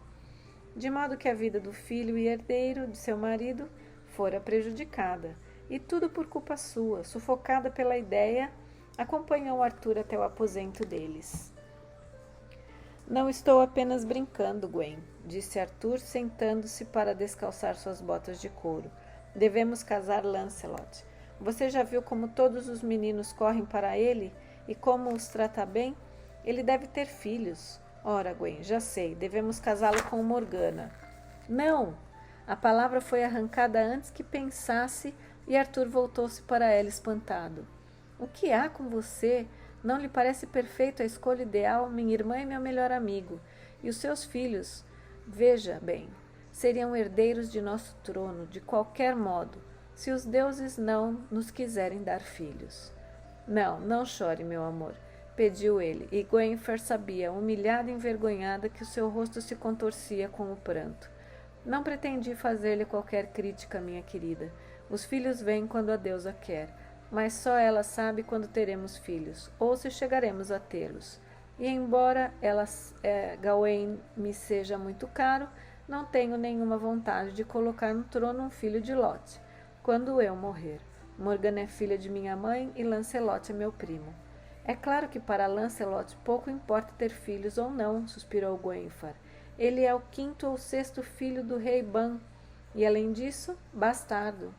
De modo que a vida do filho e herdeiro de seu marido fora prejudicada, e tudo por culpa sua. Sufocada pela ideia, acompanhou Arthur até o aposento deles. Não estou apenas brincando, Gwen, disse Arthur, sentando-se para descalçar suas botas de couro. Devemos casar Lancelot. Você já viu como todos os meninos correm para ele e como os trata bem? Ele deve ter filhos. Ora, Gwen, já sei, devemos casá-lo com Morgana. Não! A palavra foi arrancada antes que pensasse e Arthur voltou-se para ela espantado. O que há com você? Não lhe parece perfeito a escolha ideal, minha irmã e meu melhor amigo? E os seus filhos? Veja bem, seriam herdeiros de nosso trono, de qualquer modo, se os deuses não nos quiserem dar filhos. Não, não chore, meu amor, pediu ele, e Gwenfar sabia, humilhada e envergonhada, que o seu rosto se contorcia com o pranto. Não pretendi fazer-lhe qualquer crítica, minha querida. Os filhos vêm quando a deusa quer, mas só ela sabe quando teremos filhos, ou se chegaremos a tê-los. E embora Gawain me seja muito caro, não tenho nenhuma vontade de colocar no trono um filho de Lot, quando eu morrer. Morgana é filha de minha mãe e Lancelot é meu primo. É claro que para Lancelot pouco importa ter filhos ou não, suspirou Gwenfar. Ele é o 5º ou 6º filho do rei Ban, e além disso, bastardo.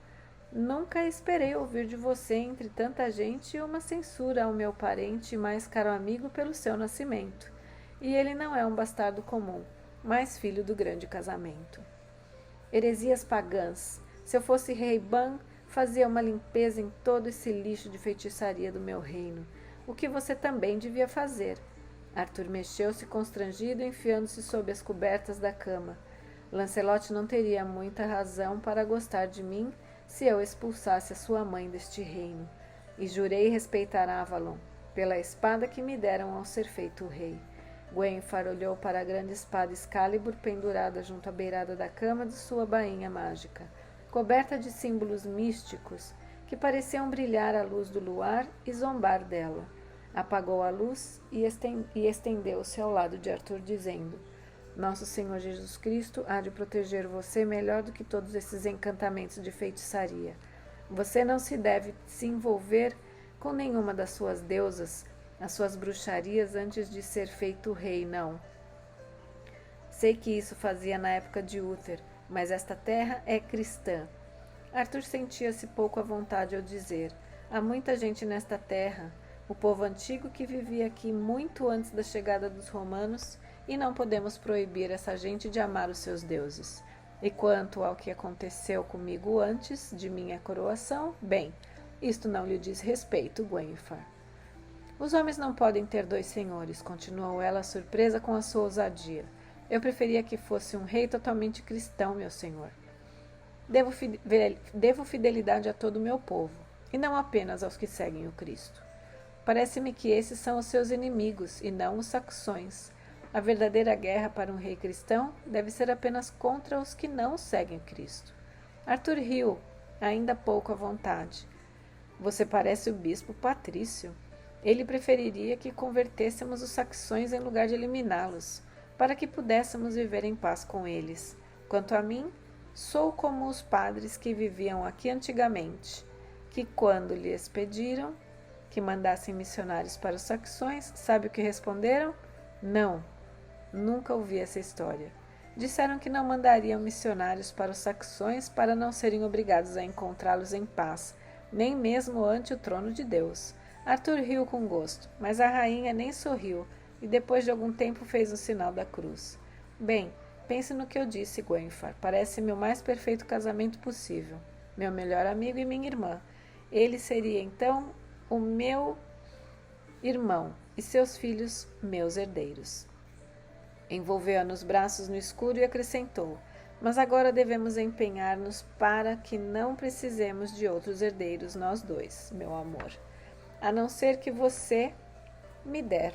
Nunca esperei ouvir de você, entre tanta gente, uma censura ao meu parente e mais caro amigo pelo seu nascimento. E ele não é um bastardo comum, mas filho do grande casamento. Heresias pagãs. Se eu fosse rei Ban, fazia uma limpeza em todo esse lixo de feitiçaria do meu reino, o que você também devia fazer. Arthur mexeu-se constrangido, enfiando-se sob as cobertas da cama. Lancelot não teria muita razão para gostar de mim se eu expulsasse a sua mãe deste reino. E jurei respeitar Avalon, pela espada que me deram ao ser feito rei. Gwenfar olhou para a grande espada Excalibur pendurada junto à beirada da cama de sua bainha mágica, coberta de símbolos místicos que pareciam brilhar à luz do luar e zombar dela. Apagou a luz e estendeu-se ao lado de Arthur, dizendo: Nosso Senhor Jesus Cristo há de proteger você melhor do que todos esses encantamentos de feitiçaria. Você não se deve se envolver com nenhuma das suas deusas, as suas bruxarias antes de ser feito rei, não. Sei que isso fazia na época de Uther, mas esta terra é cristã. Arthur sentia-se pouco à vontade ao dizer: há muita gente nesta terra, o povo antigo que vivia aqui muito antes da chegada dos romanos, e não podemos proibir essa gente de amar os seus deuses. E quanto ao que aconteceu comigo antes de minha coroação, bem, isto não lhe diz respeito, Gwenfar. Os homens não podem ter dois senhores, continuou ela, surpresa com a sua ousadia. Eu preferia que fosse um rei totalmente cristão, meu senhor. Devo fidelidade a todo o meu povo, e não apenas aos que seguem o Cristo. Parece-me que esses são os seus inimigos, e não os saxões. A verdadeira guerra para um rei cristão deve ser apenas contra os que não seguem Cristo. Arthur riu, ainda pouco à vontade. Você parece o bispo Patrício. Ele preferiria que convertêssemos os saxões em lugar de eliminá-los, para que pudéssemos viver em paz com eles. Quanto a mim, sou como os padres que viviam aqui antigamente, que quando lhes pediram que mandassem missionários para os saxões, sabe o que responderam? Não. Nunca ouvi essa história. Disseram que não mandariam missionários para os saxões para não serem obrigados a encontrá-los em paz, nem mesmo ante o trono de Deus. Arthur riu com gosto, mas a rainha nem sorriu e depois de algum tempo fez o sinal da cruz. Bem, pense no que eu disse, Gwenfar. Parece-me o mais perfeito casamento possível. Meu melhor amigo e minha irmã. Ele seria então o meu irmão e seus filhos meus herdeiros. Envolveu-a nos braços no escuro e acrescentou: mas agora devemos empenhar-nos para que não precisemos de outros herdeiros nós dois, meu amor. A não ser que você me der.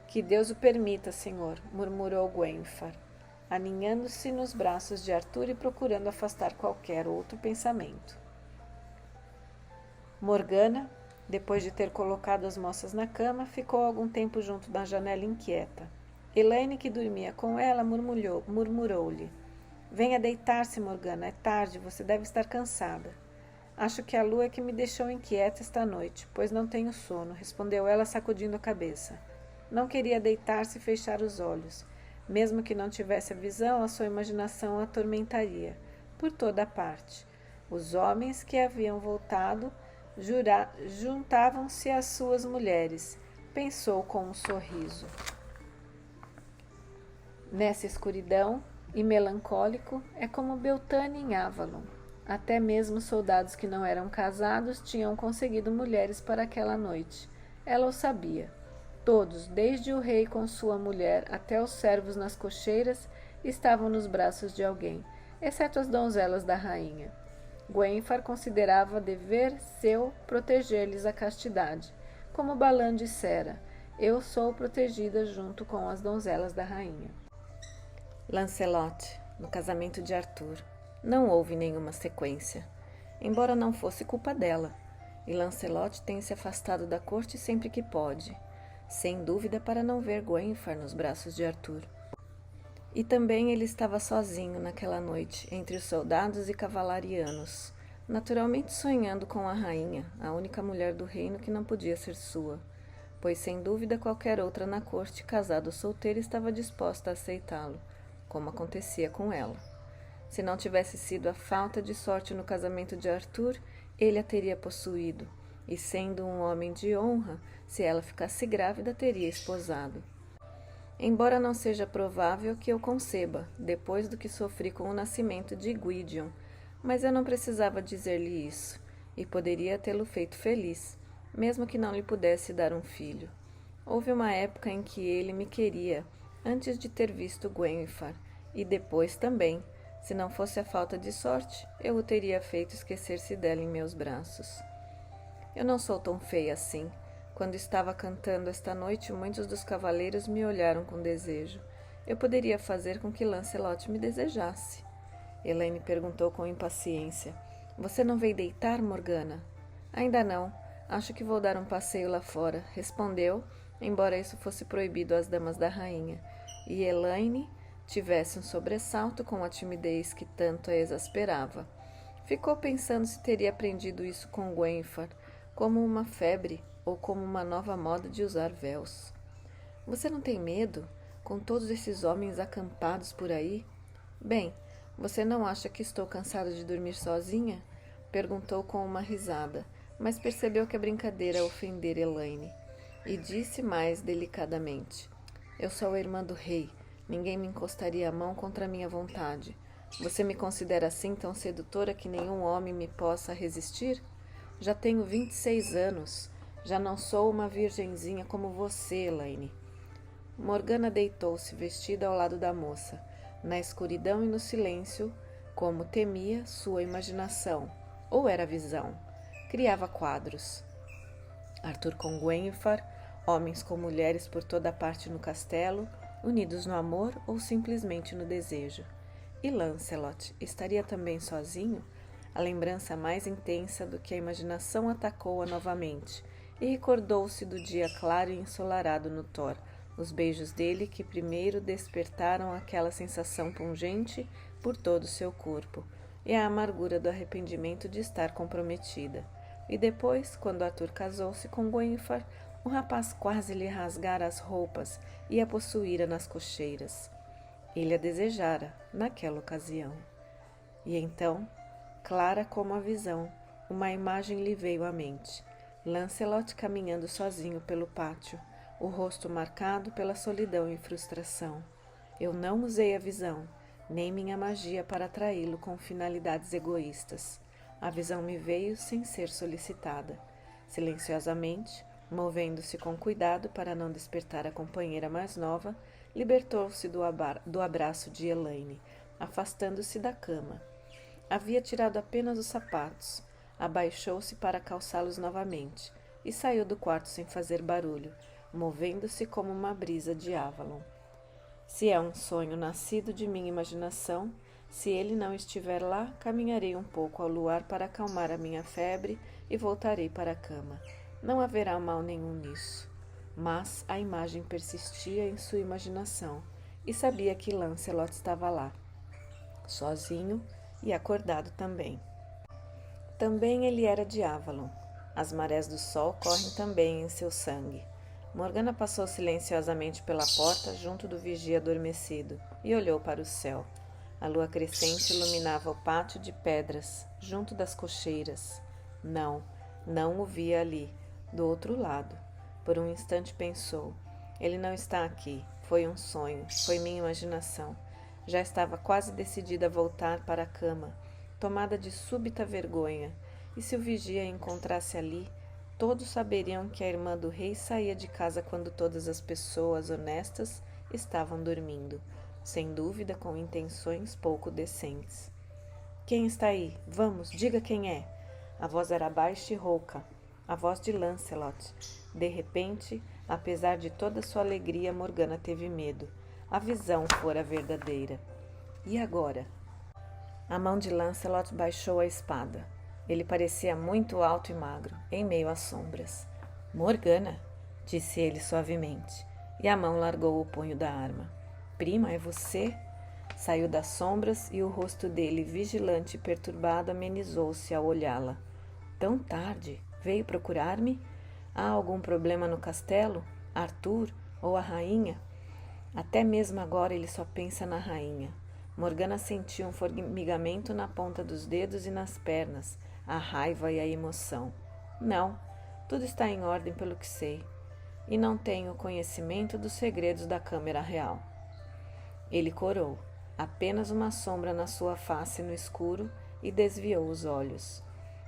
Que Deus o permita, senhor, murmurou Gwenfar, aninhando-se nos braços de Arthur e procurando afastar qualquer outro pensamento. Morgana, depois de ter colocado as moças na cama, ficou algum tempo junto da janela inquieta. Elaine, que dormia com ela, murmurou-lhe: Venha deitar-se, Morgana, é tarde, você deve estar cansada. Acho que a lua é que me deixou inquieta esta noite, pois não tenho sono, respondeu ela, sacudindo a cabeça. Não queria deitar-se e fechar os olhos. Mesmo que não tivesse a visão, a sua imaginação a atormentaria, por toda a parte. Os homens que haviam voltado juntavam-se às suas mulheres, pensou com um sorriso. Nessa escuridão e melancólico, é como Beltane em Avalon. Até mesmo soldados que não eram casados tinham conseguido mulheres para aquela noite. Ela o sabia. Todos, desde o rei com sua mulher até os servos nas cocheiras, estavam nos braços de alguém, exceto as donzelas da rainha. Gwenfar considerava dever seu proteger-lhes a castidade. Como Balan dissera, eu sou protegida junto com as donzelas da rainha. Lancelot, no casamento de Arthur, não houve nenhuma sequência, embora não fosse culpa dela, e Lancelot tem se afastado da corte sempre que pode, sem dúvida para não ver Gwenfar nos braços de Arthur. E também ele estava sozinho naquela noite, entre os soldados e cavalarianos, naturalmente sonhando com a rainha, a única mulher do reino que não podia ser sua, pois sem dúvida qualquer outra na corte, casada ou solteira, estava disposta a aceitá-lo, como acontecia com ela. Se não tivesse sido a falta de sorte no casamento de Arthur, ele a teria possuído, e sendo um homem de honra, se ela ficasse grávida, teria esposado. Embora não seja provável que eu conceba, depois do que sofri com o nascimento de Gwydion, mas eu não precisava dizer-lhe isso, e poderia tê-lo feito feliz, mesmo que não lhe pudesse dar um filho. Houve uma época em que ele me queria, antes de ter visto Gwenfar, e depois também. Se não fosse a falta de sorte, eu o teria feito esquecer-se dela em meus braços. Eu não sou tão feia assim, Quando estava cantando esta noite, muitos dos cavaleiros me olharam com desejo. Eu poderia fazer com que Lancelot me desejasse. Elaine perguntou com impaciência. Você não veio deitar, Morgana? Ainda não. Acho que vou dar um passeio lá fora, respondeu, embora isso fosse proibido às damas da rainha. E Elaine tivesse um sobressalto com a timidez que tanto a exasperava. Ficou pensando se teria aprendido isso com Gwenfar, como uma febre ou como uma nova moda de usar véus. Você não tem medo, com todos esses homens acampados por aí? Bem, você não acha que estou cansada de dormir sozinha? Perguntou com uma risada, mas percebeu que a brincadeira ofendera Elaine, e disse mais delicadamente: Eu sou a irmã do rei. Ninguém me encostaria a mão contra a minha vontade. Você me considera assim tão sedutora que nenhum homem me possa resistir? Já tenho 26 anos. Já não sou uma virgenzinha como você, Elaine. Morgana deitou-se vestida ao lado da moça, na escuridão e no silêncio, como temia sua imaginação, ou era visão. Criava quadros. Arthur com Gwenfar, homens com mulheres por toda parte no castelo, unidos no amor ou simplesmente no desejo. E Lancelot estaria também sozinho? A lembrança mais intensa do que a imaginação atacou-a novamente, e recordou-se do dia claro e ensolarado no Thor, os beijos dele que primeiro despertaram aquela sensação pungente por todo o seu corpo, e a amargura do arrependimento de estar comprometida. E depois, quando Arthur casou-se com Gwenfar, o rapaz quase lhe rasgara as roupas e a possuíra nas cocheiras. Ele a desejara, naquela ocasião. E então, clara como a visão, uma imagem lhe veio à mente. Lancelot caminhando sozinho pelo pátio, o rosto marcado pela solidão e frustração. Eu não usei a visão, nem minha magia para atraí-lo com finalidades egoístas. A visão me veio sem ser solicitada. Silenciosamente, movendo-se com cuidado para não despertar a companheira mais nova, libertou-se do abraço de Elaine, afastando-se da cama. Havia tirado apenas os sapatos, abaixou-se para calçá-los novamente e saiu do quarto sem fazer barulho, movendo-se como uma brisa de Avalon. Se é um sonho nascido de minha imaginação, se ele não estiver lá, caminharei um pouco ao luar para acalmar a minha febre e voltarei para a cama. Não haverá mal nenhum nisso. Mas a imagem persistia em sua imaginação e sabia que Lancelot estava lá, sozinho e acordado também. Também ele era de Avalon. As marés do sol correm também em seu sangue. Morgana passou silenciosamente pela porta junto do vigia adormecido e olhou para o céu. A lua crescente iluminava o pátio de pedras, junto das cocheiras. Não o via ali, do outro lado. Por um instante pensou: ele não está aqui. Foi um sonho, foi minha imaginação. Já estava quase decidida a voltar para a cama, tomada de súbita vergonha. E se o vigia a encontrasse ali, todos saberiam que a irmã do rei saía de casa quando todas as pessoas honestas estavam dormindo, sem dúvida com intenções pouco decentes. Quem está aí? Vamos, diga quem é. A voz era baixa e rouca, a voz de Lancelot. De repente, apesar de toda sua alegria, Morgana teve medo. A visão fora verdadeira. E agora? A mão de Lancelot baixou a espada. Ele parecia muito alto e magro, em meio às sombras. Morgana, disse ele suavemente, e a mão largou o punho da arma. Prima, é você? Saiu das sombras e o rosto dele, vigilante e perturbado, amenizou-se ao olhá-la. Tão tarde? Veio procurar-me? Há algum problema no castelo? Arthur? Ou a rainha? Até mesmo agora ele só pensa na rainha. Morgana sentiu um formigamento na ponta dos dedos e nas pernas, a raiva e a emoção. Não, tudo está em ordem pelo que sei, e não tenho conhecimento dos segredos da Câmara Real. Ele corou, apenas uma sombra na sua face no escuro, e desviou os olhos.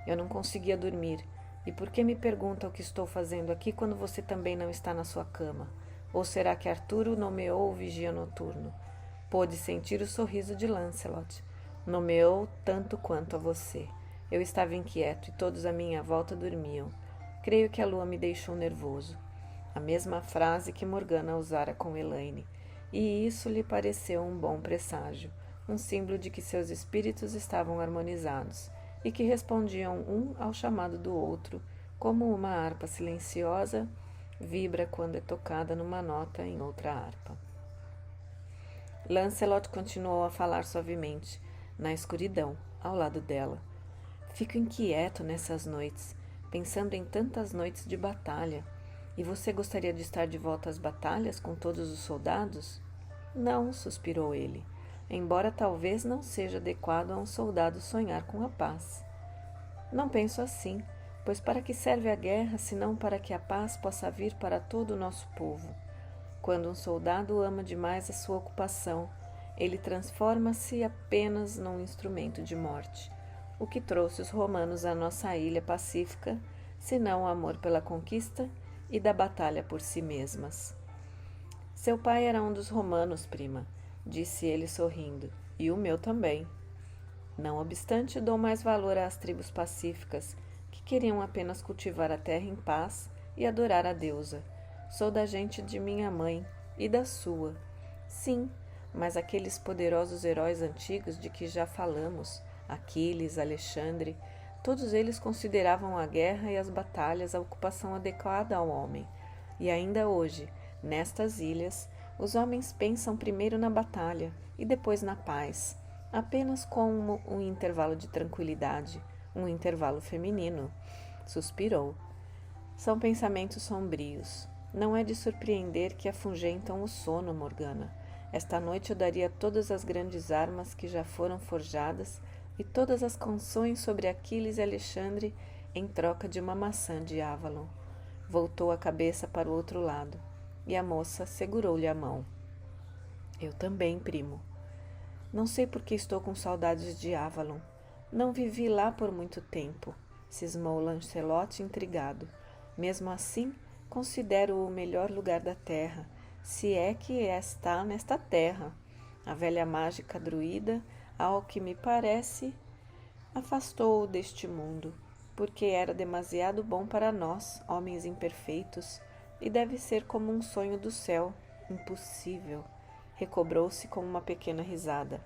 Eu não conseguia dormir. E por que me pergunta o que estou fazendo aqui quando você também não está na sua cama? Ou será que Arthur o nomeou o vigia noturno? Pôde sentir o sorriso de Lancelot. Nomeou tanto quanto a você. Eu estava inquieto e todos à minha volta dormiam. Creio que a lua me deixou nervoso. A mesma frase que Morgana usara com Elaine, e isso lhe pareceu um bom presságio, um símbolo de que seus espíritos estavam harmonizados e que respondiam um ao chamado do outro, como uma harpa silenciosa vibra quando é tocada numa nota em outra harpa. Lancelot continuou a falar suavemente, na escuridão, ao lado dela. Fico inquieto nessas noites, pensando em tantas noites de batalha. E você gostaria de estar de volta às batalhas com todos os soldados? Não, suspirou ele, embora talvez não seja adequado a um soldado sonhar com a paz. Não penso assim, pois para que serve a guerra, senão para que a paz possa vir para todo o nosso povo? Quando um soldado ama demais a sua ocupação, ele transforma-se apenas num instrumento de morte, o que trouxe os romanos à nossa ilha pacífica, senão o amor pela conquista e da batalha por si mesmas. Seu pai era um dos romanos, prima, disse ele sorrindo, e o meu também. Não obstante, dou mais valor às tribos pacíficas, que queriam apenas cultivar a terra em paz e adorar a deusa. Sou da gente de minha mãe e da sua. Sim, mas aqueles poderosos heróis antigos de que já falamos, Aquiles, Alexandre, todos eles consideravam a guerra e as batalhas a ocupação adequada ao homem. E ainda hoje, nestas ilhas, os homens pensam primeiro na batalha e depois na paz, apenas como um intervalo de tranquilidade, um intervalo feminino. Suspirou. São pensamentos sombrios. Não é de surpreender que afugentam o sono, Morgana. Esta noite eu daria todas as grandes armas que já foram forjadas e todas as canções sobre Aquiles e Alexandre em troca de uma maçã de Avalon. Voltou a cabeça para o outro lado, e a moça segurou-lhe a mão. Eu também, primo. Não sei por que estou com saudades de Avalon. Não vivi lá por muito tempo, cismou Lancelot intrigado. Mesmo assim, considero-o o melhor lugar da terra, se é que está nesta terra. A velha mágica druida, ao que me parece, afastou-o deste mundo, porque era demasiado bom para nós, homens imperfeitos, e deve ser como um sonho do céu, impossível. Recobrou-se com uma pequena risada.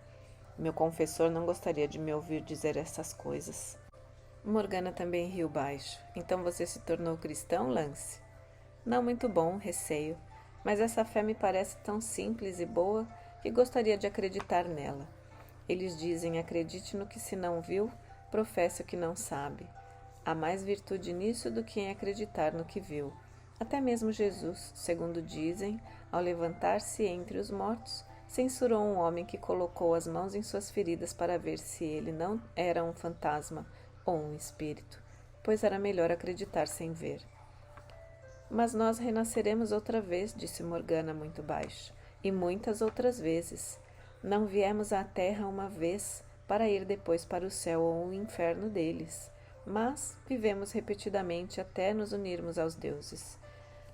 Meu confessor não gostaria de me ouvir dizer essas coisas. Morgana também riu baixo. Então você se tornou cristão, Lance? Não muito bom, receio, mas essa fé me parece tão simples e boa que gostaria de acreditar nela. Eles dizem, acredite no que se não viu, professe o que não sabe. Há mais virtude nisso do que em acreditar no que viu. Até mesmo Jesus, segundo dizem, ao levantar-se entre os mortos, censurou um homem que colocou as mãos em suas feridas para ver se ele não era um fantasma ou um espírito, pois era melhor acreditar sem ver. Mas nós renasceremos outra vez, disse Morgana muito baixo, e muitas outras vezes. Não viemos à terra uma vez para ir depois para o céu ou o inferno deles, mas vivemos repetidamente até nos unirmos aos deuses.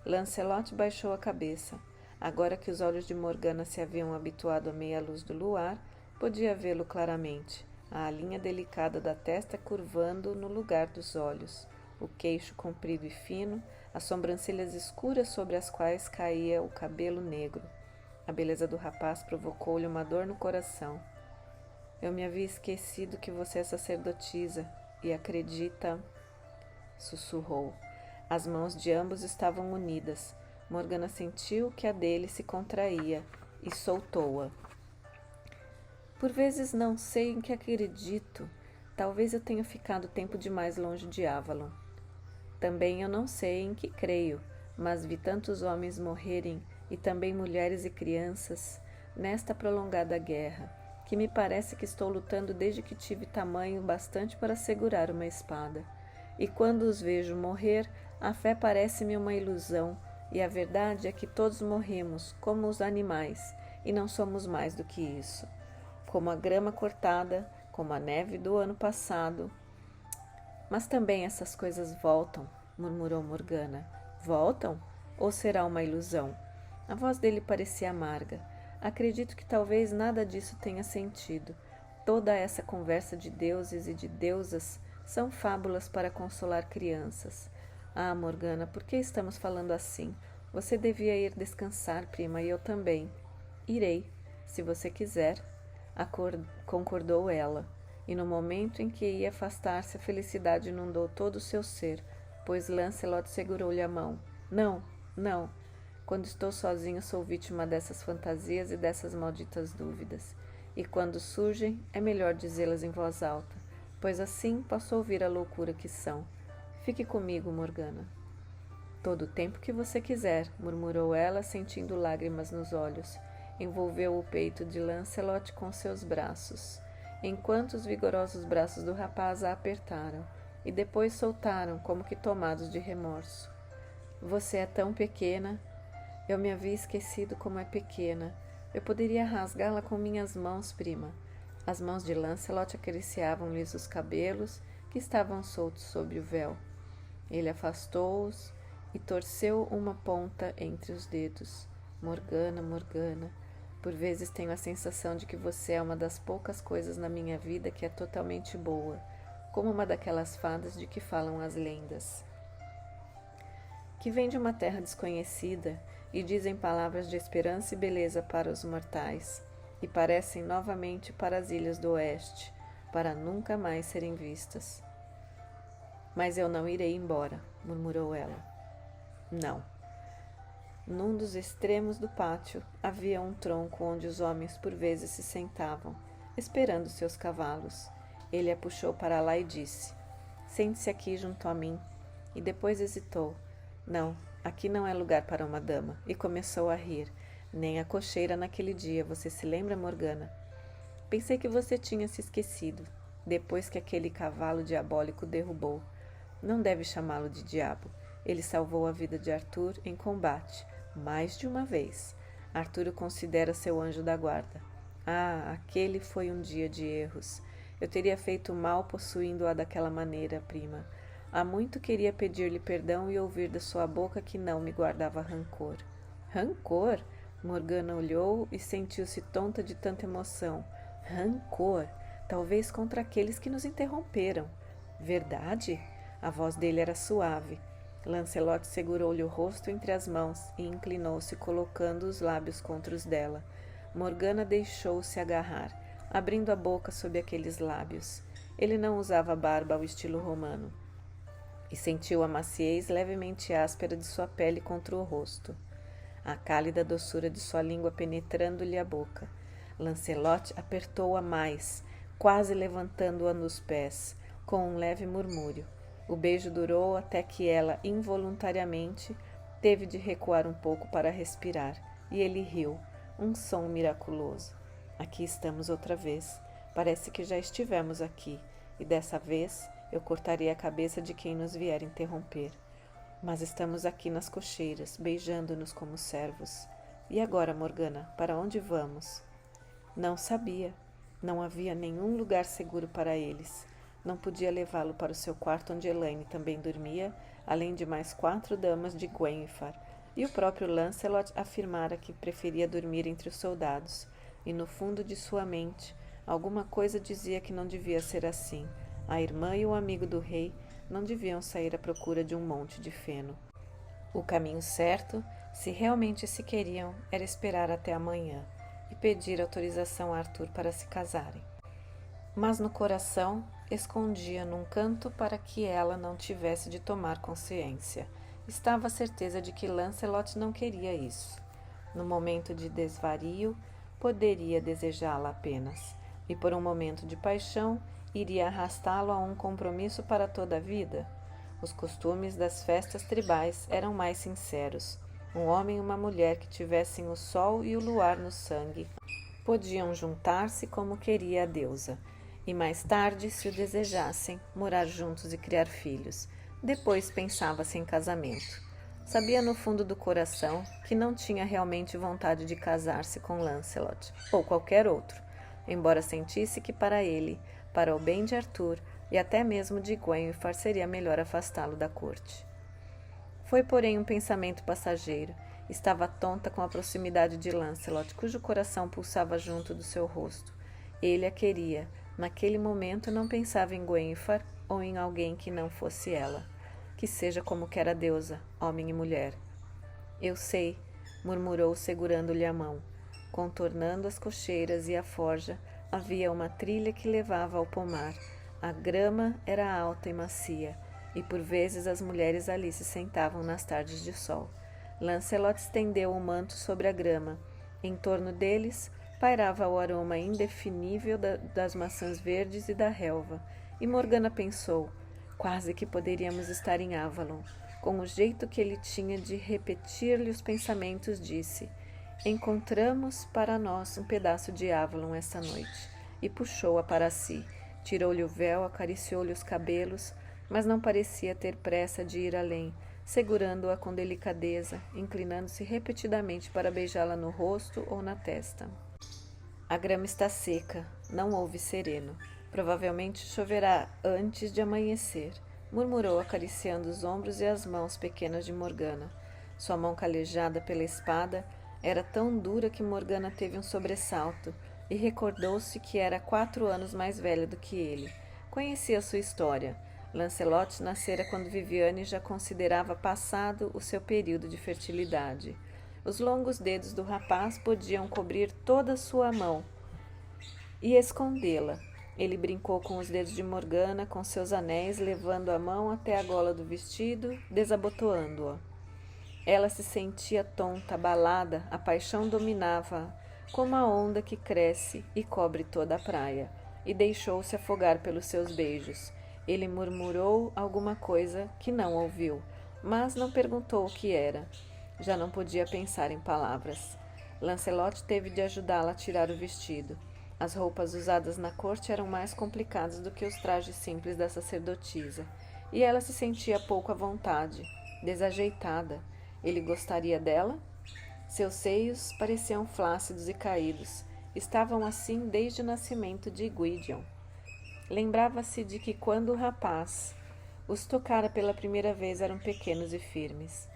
Lancelot baixou a cabeça. Agora que os olhos de Morgana se haviam habituado à meia luz do luar, podia vê-lo claramente, a linha delicada da testa curvando no lugar dos olhos, o queixo comprido e fino, as sobrancelhas escuras sobre as quais caía o cabelo negro. A beleza do rapaz provocou-lhe uma dor no coração. Eu me havia esquecido que você é sacerdotisa e acredita, sussurrou. As mãos de ambos estavam unidas. Morgana sentiu que a dele se contraía e soltou-a. Por vezes não sei em que acredito. Talvez eu tenha ficado tempo demais longe de Avalon. Também eu não sei em que creio, mas vi tantos homens morrerem e também mulheres e crianças nesta prolongada guerra, que me parece que estou lutando desde que tive tamanho bastante para segurar uma espada. E quando os vejo morrer, a fé parece-me uma ilusão, e a verdade é que todos morremos, como os animais, e não somos mais do que isso. Como a grama cortada, como a neve do ano passado. Mas também essas coisas voltam, murmurou Morgana. Voltam? Ou será uma ilusão? A voz dele parecia amarga. Acredito que talvez nada disso tenha sentido. Toda essa conversa de deuses e de deusas são fábulas para consolar crianças. Ah, Morgana, por que estamos falando assim? Você devia ir descansar, prima, e eu também. Irei, se você quiser, concordou ela. E no momento em que ia afastar-se, a felicidade inundou todo o seu ser, pois Lancelot segurou-lhe a mão. Não, não. Quando estou sozinho, sou vítima dessas fantasias e dessas malditas dúvidas. E quando surgem, é melhor dizê-las em voz alta, pois assim posso ouvir a loucura que são. Fique comigo, Morgana. Todo o tempo que você quiser, murmurou ela, sentindo lágrimas nos olhos. Envolveu o peito de Lancelot com seus braços, enquanto os vigorosos braços do rapaz a apertaram, e depois soltaram, como que tomados de remorso. Você é tão pequena. Eu me havia esquecido como é pequena. Eu poderia rasgá-la com minhas mãos, prima. As mãos de Lancelot acariciavam-lhes os cabelos, que estavam soltos sob o véu. Ele afastou-os e torceu uma ponta entre os dedos. Morgana, Morgana, por vezes tenho a sensação de que você é uma das poucas coisas na minha vida que é totalmente boa, como uma daquelas fadas de que falam as lendas, que vem de uma terra desconhecida e dizem palavras de esperança e beleza para os mortais, e parecem novamente para as ilhas do oeste, para nunca mais serem vistas. Mas eu não irei embora, murmurou ela. Não. Num dos extremos do pátio havia um tronco onde os homens por vezes se sentavam, esperando seus cavalos. Ele a puxou para lá e disse: Sente-se aqui junto a mim. E depois hesitou. Não, aqui não é lugar para uma dama. E começou a rir. Nem a cocheira naquele dia, você se lembra, Morgana? Pensei que você tinha se esquecido, depois que aquele cavalo diabólico derrubou. Não deve chamá-lo de diabo. Ele salvou a vida de Arthur em combate, mais de uma vez. Arthur o considera seu anjo da guarda. Ah, aquele foi um dia de erros. Eu teria feito mal possuindo-a daquela maneira, prima. Há muito queria pedir-lhe perdão e ouvir da sua boca que não me guardava rancor. Rancor? Morgana olhou e sentiu-se tonta de tanta emoção. Rancor? Talvez contra aqueles que nos interromperam. Verdade? A voz dele era suave. Lancelot segurou-lhe o rosto entre as mãos e inclinou-se, colocando os lábios contra os dela. Morgana deixou-se agarrar, abrindo a boca sob aqueles lábios. Ele não usava barba ao estilo romano, e sentiu a maciez levemente áspera de sua pele contra o rosto, a cálida doçura de sua língua penetrando-lhe a boca. Lancelot apertou-a mais, quase levantando-a nos pés, com um leve murmúrio. O beijo durou até que ela, involuntariamente, teve de recuar um pouco para respirar, e ele riu, um som miraculoso. Aqui estamos outra vez. Parece que já estivemos aqui, e dessa vez eu cortarei a cabeça de quem nos vier interromper. Mas estamos aqui nas cocheiras, beijando-nos como servos. E agora, Morgana, para onde vamos? Não sabia. Não havia nenhum lugar seguro para eles. Não podia levá-lo para o seu quarto onde Elaine também dormia, além de mais 4 damas de Gwenfar, e o próprio Lancelot afirmara que preferia dormir entre os soldados, e no fundo de sua mente, alguma coisa dizia que não devia ser assim. A irmã e o amigo do rei não deviam sair à procura de um monte de feno. O caminho certo, se realmente se queriam, era esperar até amanhã e pedir autorização a Arthur para se casarem. Mas no coração, escondia num canto para que ela não tivesse de tomar consciência. Estava a certeza de que Lancelot não queria isso. No momento de desvario, poderia desejá-la apenas, e por um momento de paixão, iria arrastá-lo a um compromisso para toda a vida. Os costumes das festas tribais eram mais sinceros. Um homem e uma mulher que tivessem o sol e o luar no sangue podiam juntar-se como queria a deusa, e mais tarde, se o desejassem, morar juntos e criar filhos. Depois pensava-se em casamento. Sabia no fundo do coração que não tinha realmente vontade de casar-se com Lancelot, ou qualquer outro, embora sentisse que para ele, para o bem de Arthur e até mesmo de Gwenfar, seria melhor afastá-lo da corte. Foi, porém, um pensamento passageiro. Estava tonta com a proximidade de Lancelot, cujo coração pulsava junto do seu rosto. Ele a queria. Naquele momento não pensava em Gwenfar ou em alguém que não fosse ela. Que seja como quer a deusa, homem e mulher. Eu sei, murmurou segurando-lhe a mão. Contornando as cocheiras e a forja, havia uma trilha que levava ao pomar. A grama era alta e macia, e por vezes as mulheres ali se sentavam nas tardes de sol. Lancelot estendeu o manto sobre a grama. Em torno deles pairava o aroma indefinível das maçãs verdes e da relva, e Morgana pensou, quase que poderíamos estar em Avalon. Com o jeito que ele tinha de repetir-lhe os pensamentos, disse: encontramos para nós um pedaço de Avalon esta noite. E puxou-a para si. Tirou-lhe o véu, acariciou-lhe os cabelos, mas não parecia ter pressa de ir além, segurando-a com delicadeza, inclinando-se repetidamente para beijá-la no rosto ou na testa. A grama está seca, não houve sereno. Provavelmente choverá antes de amanhecer, murmurou acariciando os ombros e as mãos pequenas de Morgana. Sua mão calejada pela espada era tão dura que Morgana teve um sobressalto e recordou-se que era 4 anos mais velha do que ele. Conhecia sua história. Lancelot nascera quando Viviane já considerava passado o seu período de fertilidade. Os longos dedos do rapaz podiam cobrir toda a sua mão e escondê-la. Ele brincou com os dedos de Morgana, com seus anéis, levando a mão até a gola do vestido, desabotoando-a. Ela se sentia tonta, abalada, a paixão dominava-a, como a onda que cresce e cobre toda a praia, e deixou-se afogar pelos seus beijos. Ele murmurou alguma coisa que não ouviu, mas não perguntou o que era. Já não podia pensar em palavras. Lancelot teve de ajudá-la a tirar o vestido. As roupas usadas na corte eram mais complicadas do que os trajes simples da sacerdotisa, e ela se sentia pouco à vontade, desajeitada. Ele gostaria dela? Seus seios pareciam flácidos e caídos. Estavam assim desde o nascimento de Gwydion. Lembrava-se de que quando o rapaz os tocara pela primeira vez eram pequenos e firmes.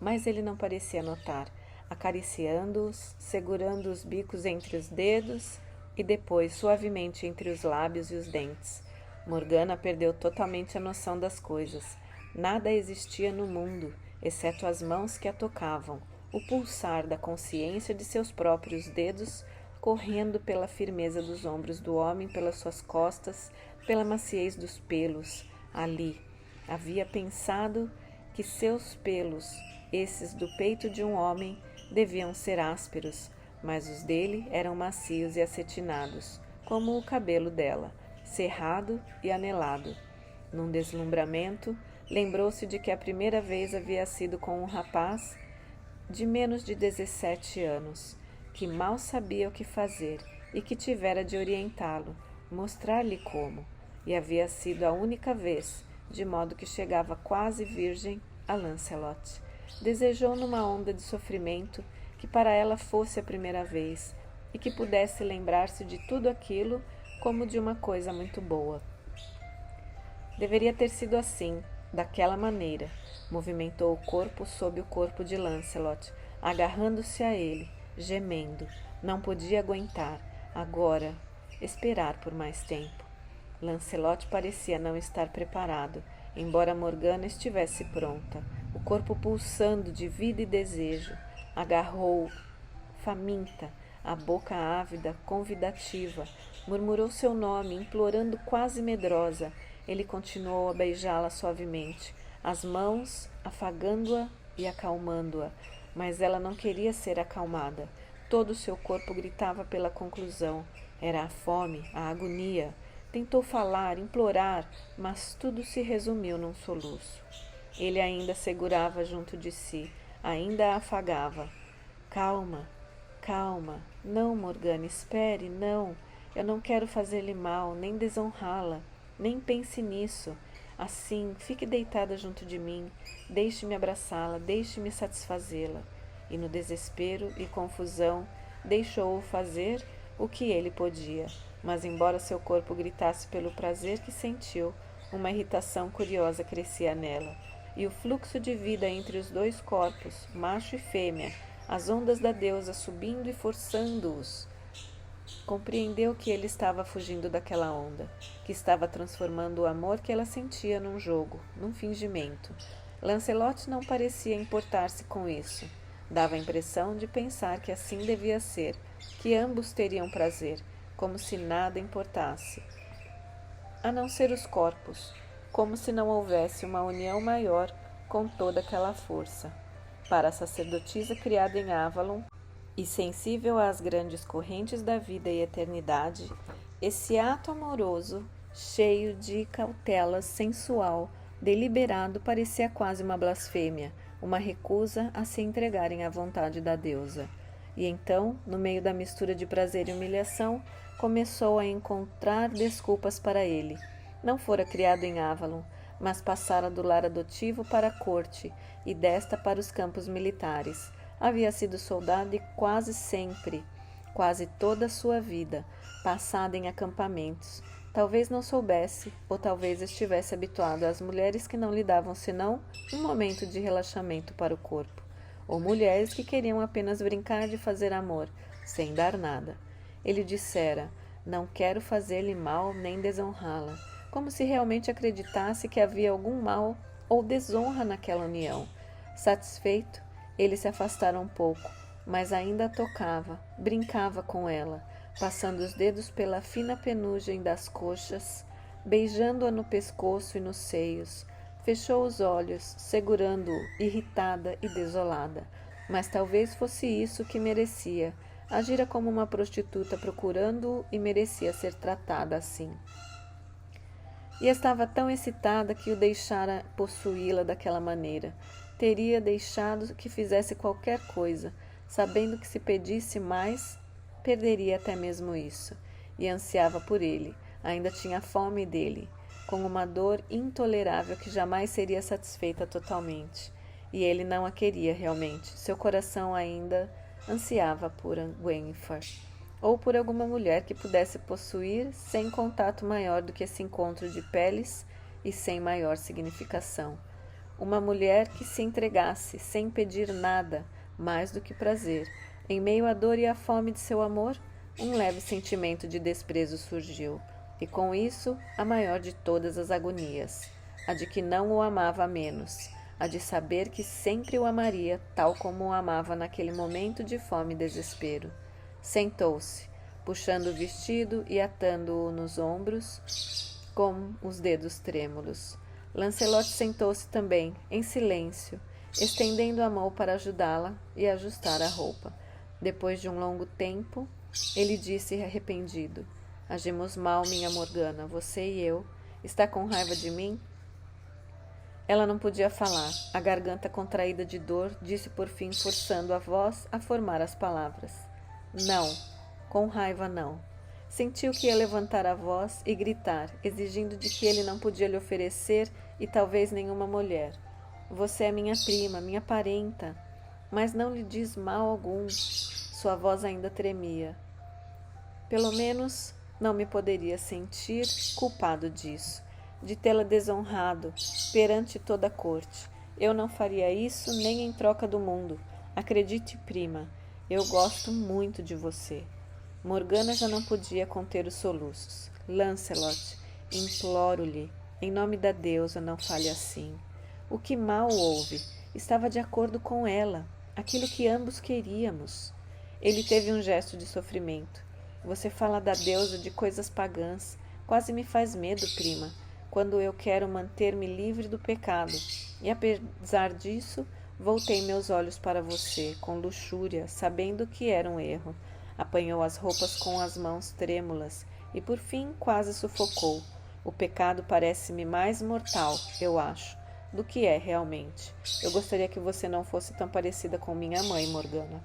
Mas ele não parecia notar, acariciando-os, segurando os bicos entre os dedos e depois suavemente entre os lábios e os dentes. Morgana perdeu totalmente a noção das coisas. Nada existia no mundo, exceto as mãos que a tocavam, o pulsar da consciência de seus próprios dedos correndo pela firmeza dos ombros do homem, pelas suas costas, pela maciez dos pelos. Ali, havia pensado que seus pelos, esses do peito de um homem, deviam ser ásperos, mas os dele eram macios e acetinados, como o cabelo dela, cerrado e anelado. Num deslumbramento, lembrou-se de que a primeira vez havia sido com um rapaz de menos de 17 anos, que mal sabia o que fazer e que tivera de orientá-lo, mostrar-lhe como, e havia sido a única vez, de modo que chegava quase virgem a Lancelot. Desejou numa onda de sofrimento que para ela fosse a primeira vez e que pudesse lembrar-se de tudo aquilo como de uma coisa muito boa. Deveria ter sido assim, daquela maneira. Movimentou o corpo sob o corpo de Lancelot, agarrando-se a ele, gemendo. Não podia aguentar, agora, esperar por mais tempo. Lancelot parecia não estar preparado, embora Morgana estivesse pronta, o corpo pulsando de vida e desejo. Agarrou-o, faminta, a boca ávida, convidativa. Murmurou seu nome, implorando quase medrosa. Ele continuou a beijá-la suavemente, as mãos afagando-a e acalmando-a, mas ela não queria ser acalmada. Todo o seu corpo gritava pela conclusão. Era a fome, a agonia. Tentou falar, implorar, mas tudo se resumiu num soluço. Ele ainda segurava junto de si, ainda a afagava. Calma, calma. Não, Morgana, espere, não. Eu não quero fazer-lhe mal, nem desonrá-la. Nem pense nisso. Assim, fique deitada junto de mim. Deixe-me abraçá-la, deixe-me satisfazê-la. E no desespero e confusão, deixou-o fazer o que ele podia. Mas embora seu corpo gritasse pelo prazer que sentiu, uma irritação curiosa crescia nela. E o fluxo de vida entre os dois corpos, macho e fêmea, as ondas da deusa subindo e forçando-os Compreendeu que ele estava fugindo daquela onda, que estava transformando o amor que ela sentia num jogo, num fingimento. Lancelot não parecia importar-se com isso. Dava a impressão de pensar que assim devia ser, que ambos teriam prazer, como se nada importasse, a não ser os corpos, como se não houvesse uma união maior com toda aquela força. Para a sacerdotisa criada em Avalon e sensível às grandes correntes da vida e eternidade, esse ato amoroso, cheio de cautela sensual, deliberado, parecia quase uma blasfêmia, uma recusa a se entregarem à vontade da deusa. E então, no meio da mistura de prazer e humilhação, começou a encontrar desculpas para ele. Não fora criado em Avalon, mas passara do lar adotivo para a corte e desta para os campos militares. Havia sido soldado e quase toda a sua vida, passada em acampamentos. Talvez não soubesse, ou talvez estivesse habituado às mulheres que não lhe davam senão um momento de relaxamento para o corpo, ou mulheres que queriam apenas brincar de fazer amor, sem dar nada. Ele dissera: não quero fazer-lhe mal nem desonrá-la, como se realmente acreditasse que havia algum mal ou desonra naquela união. Satisfeito, ele se afastara um pouco, mas ainda a tocava, brincava com ela, passando os dedos pela fina penugem das coxas, beijando-a no pescoço e nos seios. Fechou os olhos, segurando-o, irritada e desolada. Mas talvez fosse isso que merecia. Agira como uma prostituta procurando-o e merecia ser tratada assim. E estava tão excitada que o deixara possuí-la daquela maneira. Teria deixado que fizesse qualquer coisa, sabendo que se pedisse mais, perderia até mesmo isso. E ansiava por ele, ainda tinha fome dele, com uma dor intolerável que jamais seria satisfeita totalmente. E ele não a queria realmente. Seu coração ainda ansiava por Gwenfar, ou por alguma mulher que pudesse possuir sem contato maior do que esse encontro de peles e sem maior significação. Uma mulher que se entregasse, sem pedir nada, mais do que prazer. Em meio à dor e à fome de seu amor, um leve sentimento de desprezo surgiu, e com isso a maior de todas as agonias, a de que não o amava menos, a de saber que sempre o amaria tal como o amava naquele momento de fome e desespero. Sentou-se, puxando o vestido e atando-o nos ombros com os dedos trêmulos. Lancelot sentou-se também, em silêncio, estendendo a mão para ajudá-la e ajustar a roupa. Depois de um longo tempo, ele disse arrependido: agimos mal, minha Morgana, você e eu. Está com raiva de mim? Ela não podia falar. A garganta contraída de dor disse por fim, forçando a voz a formar as palavras: não, com raiva não. Sentiu que ia levantar a voz e gritar, exigindo de que ele não podia lhe oferecer e talvez nenhuma mulher. Você é minha prima, minha parenta, mas não lhe diz mal algum. Sua voz ainda tremia. Pelo menos não me poderia sentir culpado disso, de tê-la desonrado perante toda a corte. Eu não faria isso nem em troca do mundo. Acredite, prima, eu gosto muito de você. Morgana já não podia conter os soluços. Lancelot, imploro-lhe, em nome da deusa, não fale assim. O que mal houve? Estava de acordo com ela, aquilo que ambos queríamos. Ele teve um gesto de sofrimento. Você fala da deusa de coisas pagãs. Quase me faz medo, prima, quando eu quero manter-me livre do pecado. E apesar disso, voltei meus olhos para você, com luxúria, sabendo que era um erro. Apanhou as roupas com as mãos trêmulas e, por fim, quase sufocou. O pecado parece-me mais mortal, eu acho, do que é realmente. Eu gostaria que você não fosse tão parecida com minha mãe, Morgana.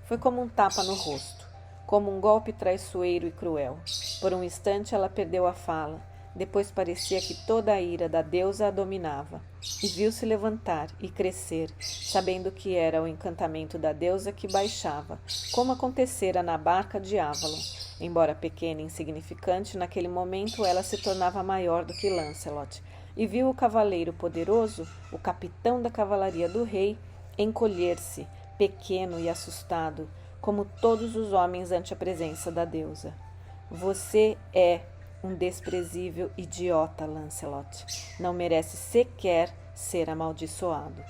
Foi como um tapa no rosto, como um golpe traiçoeiro e cruel. Por um instante ela perdeu a fala. Depois parecia que toda a ira da deusa a dominava. E viu-se levantar e crescer, sabendo que era o encantamento da deusa que baixava, como acontecera na barca de Avalon. Embora pequena e insignificante, naquele momento ela se tornava maior do que Lancelot, e viu o cavaleiro poderoso, o capitão da cavalaria do rei, encolher-se, pequeno e assustado, como todos os homens ante a presença da deusa. Você é um desprezível idiota, Lancelot. Não merece sequer ser amaldiçoado.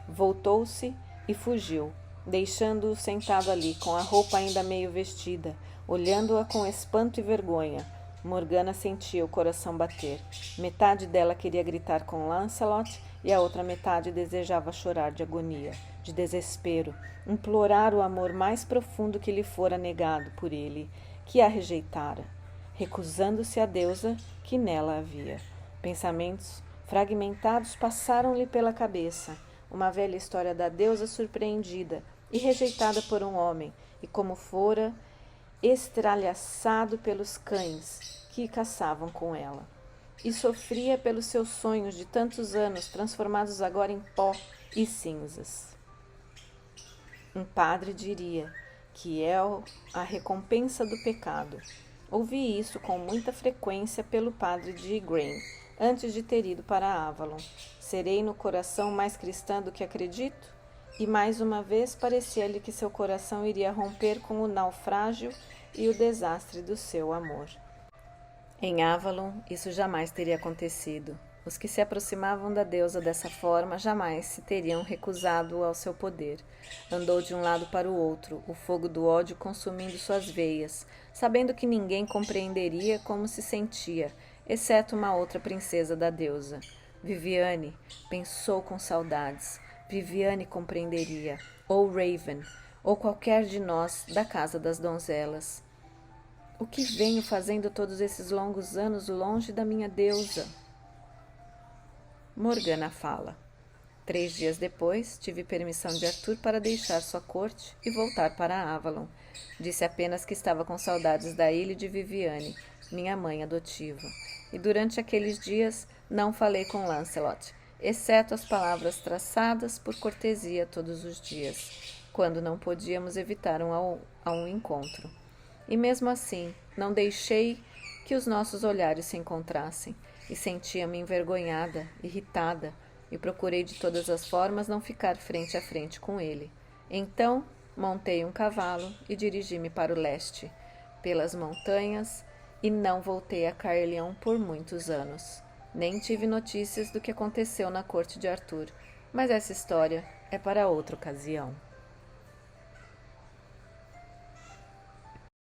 Voltou-se e fugiu, deixando-o sentado ali, com a roupa ainda meio vestida, olhando-a com espanto e vergonha. Morgana sentia o coração bater. Metade dela queria gritar com Lancelot e a outra metade desejava chorar de agonia, de desespero, implorar o amor mais profundo que lhe fora negado por ele, que a rejeitara, recusando-se à deusa que nela havia. Pensamentos fragmentados passaram-lhe pela cabeça. Uma velha história da deusa surpreendida e rejeitada por um homem, e como fora estralhaçado pelos cães que caçavam com ela. E sofria pelos seus sonhos de tantos anos, transformados agora em pó e cinzas. Um padre diria que é a recompensa do pecado. Ouvi isso com muita frequência pelo padre de Igraine, antes de ter ido para Avalon. Serei no coração mais cristã do que acredito? E mais uma vez parecia-lhe que seu coração iria romper com o naufrágio e o desastre do seu amor. Em Avalon, isso jamais teria acontecido. Os que se aproximavam da deusa dessa forma jamais se teriam recusado ao seu poder. Andou de um lado para o outro, o fogo do ódio consumindo suas veias, sabendo que ninguém compreenderia como se sentia, exceto uma outra princesa da deusa. Viviane, pensou com saudades. Viviane compreenderia, ou Raven, ou qualquer de nós da casa das donzelas. O que venho fazendo todos esses longos anos longe da minha deusa? Morgana fala. 3 dias depois, tive permissão de Arthur para deixar sua corte e voltar para Avalon. Disse apenas que estava com saudades da ilha de Viviane, minha mãe adotiva. E durante aqueles dias não falei com Lancelot, exceto as palavras traçadas por cortesia todos os dias, quando não podíamos evitar um encontro. E mesmo assim, não deixei que os nossos olhares se encontrassem, e sentia-me envergonhada, irritada, e procurei de todas as formas não ficar frente a frente com ele. Então, montei um cavalo e dirigi-me para o leste, pelas montanhas, e não voltei a Caerleon por muitos anos. Nem tive notícias do que aconteceu na corte de Arthur, mas essa história é para outra ocasião.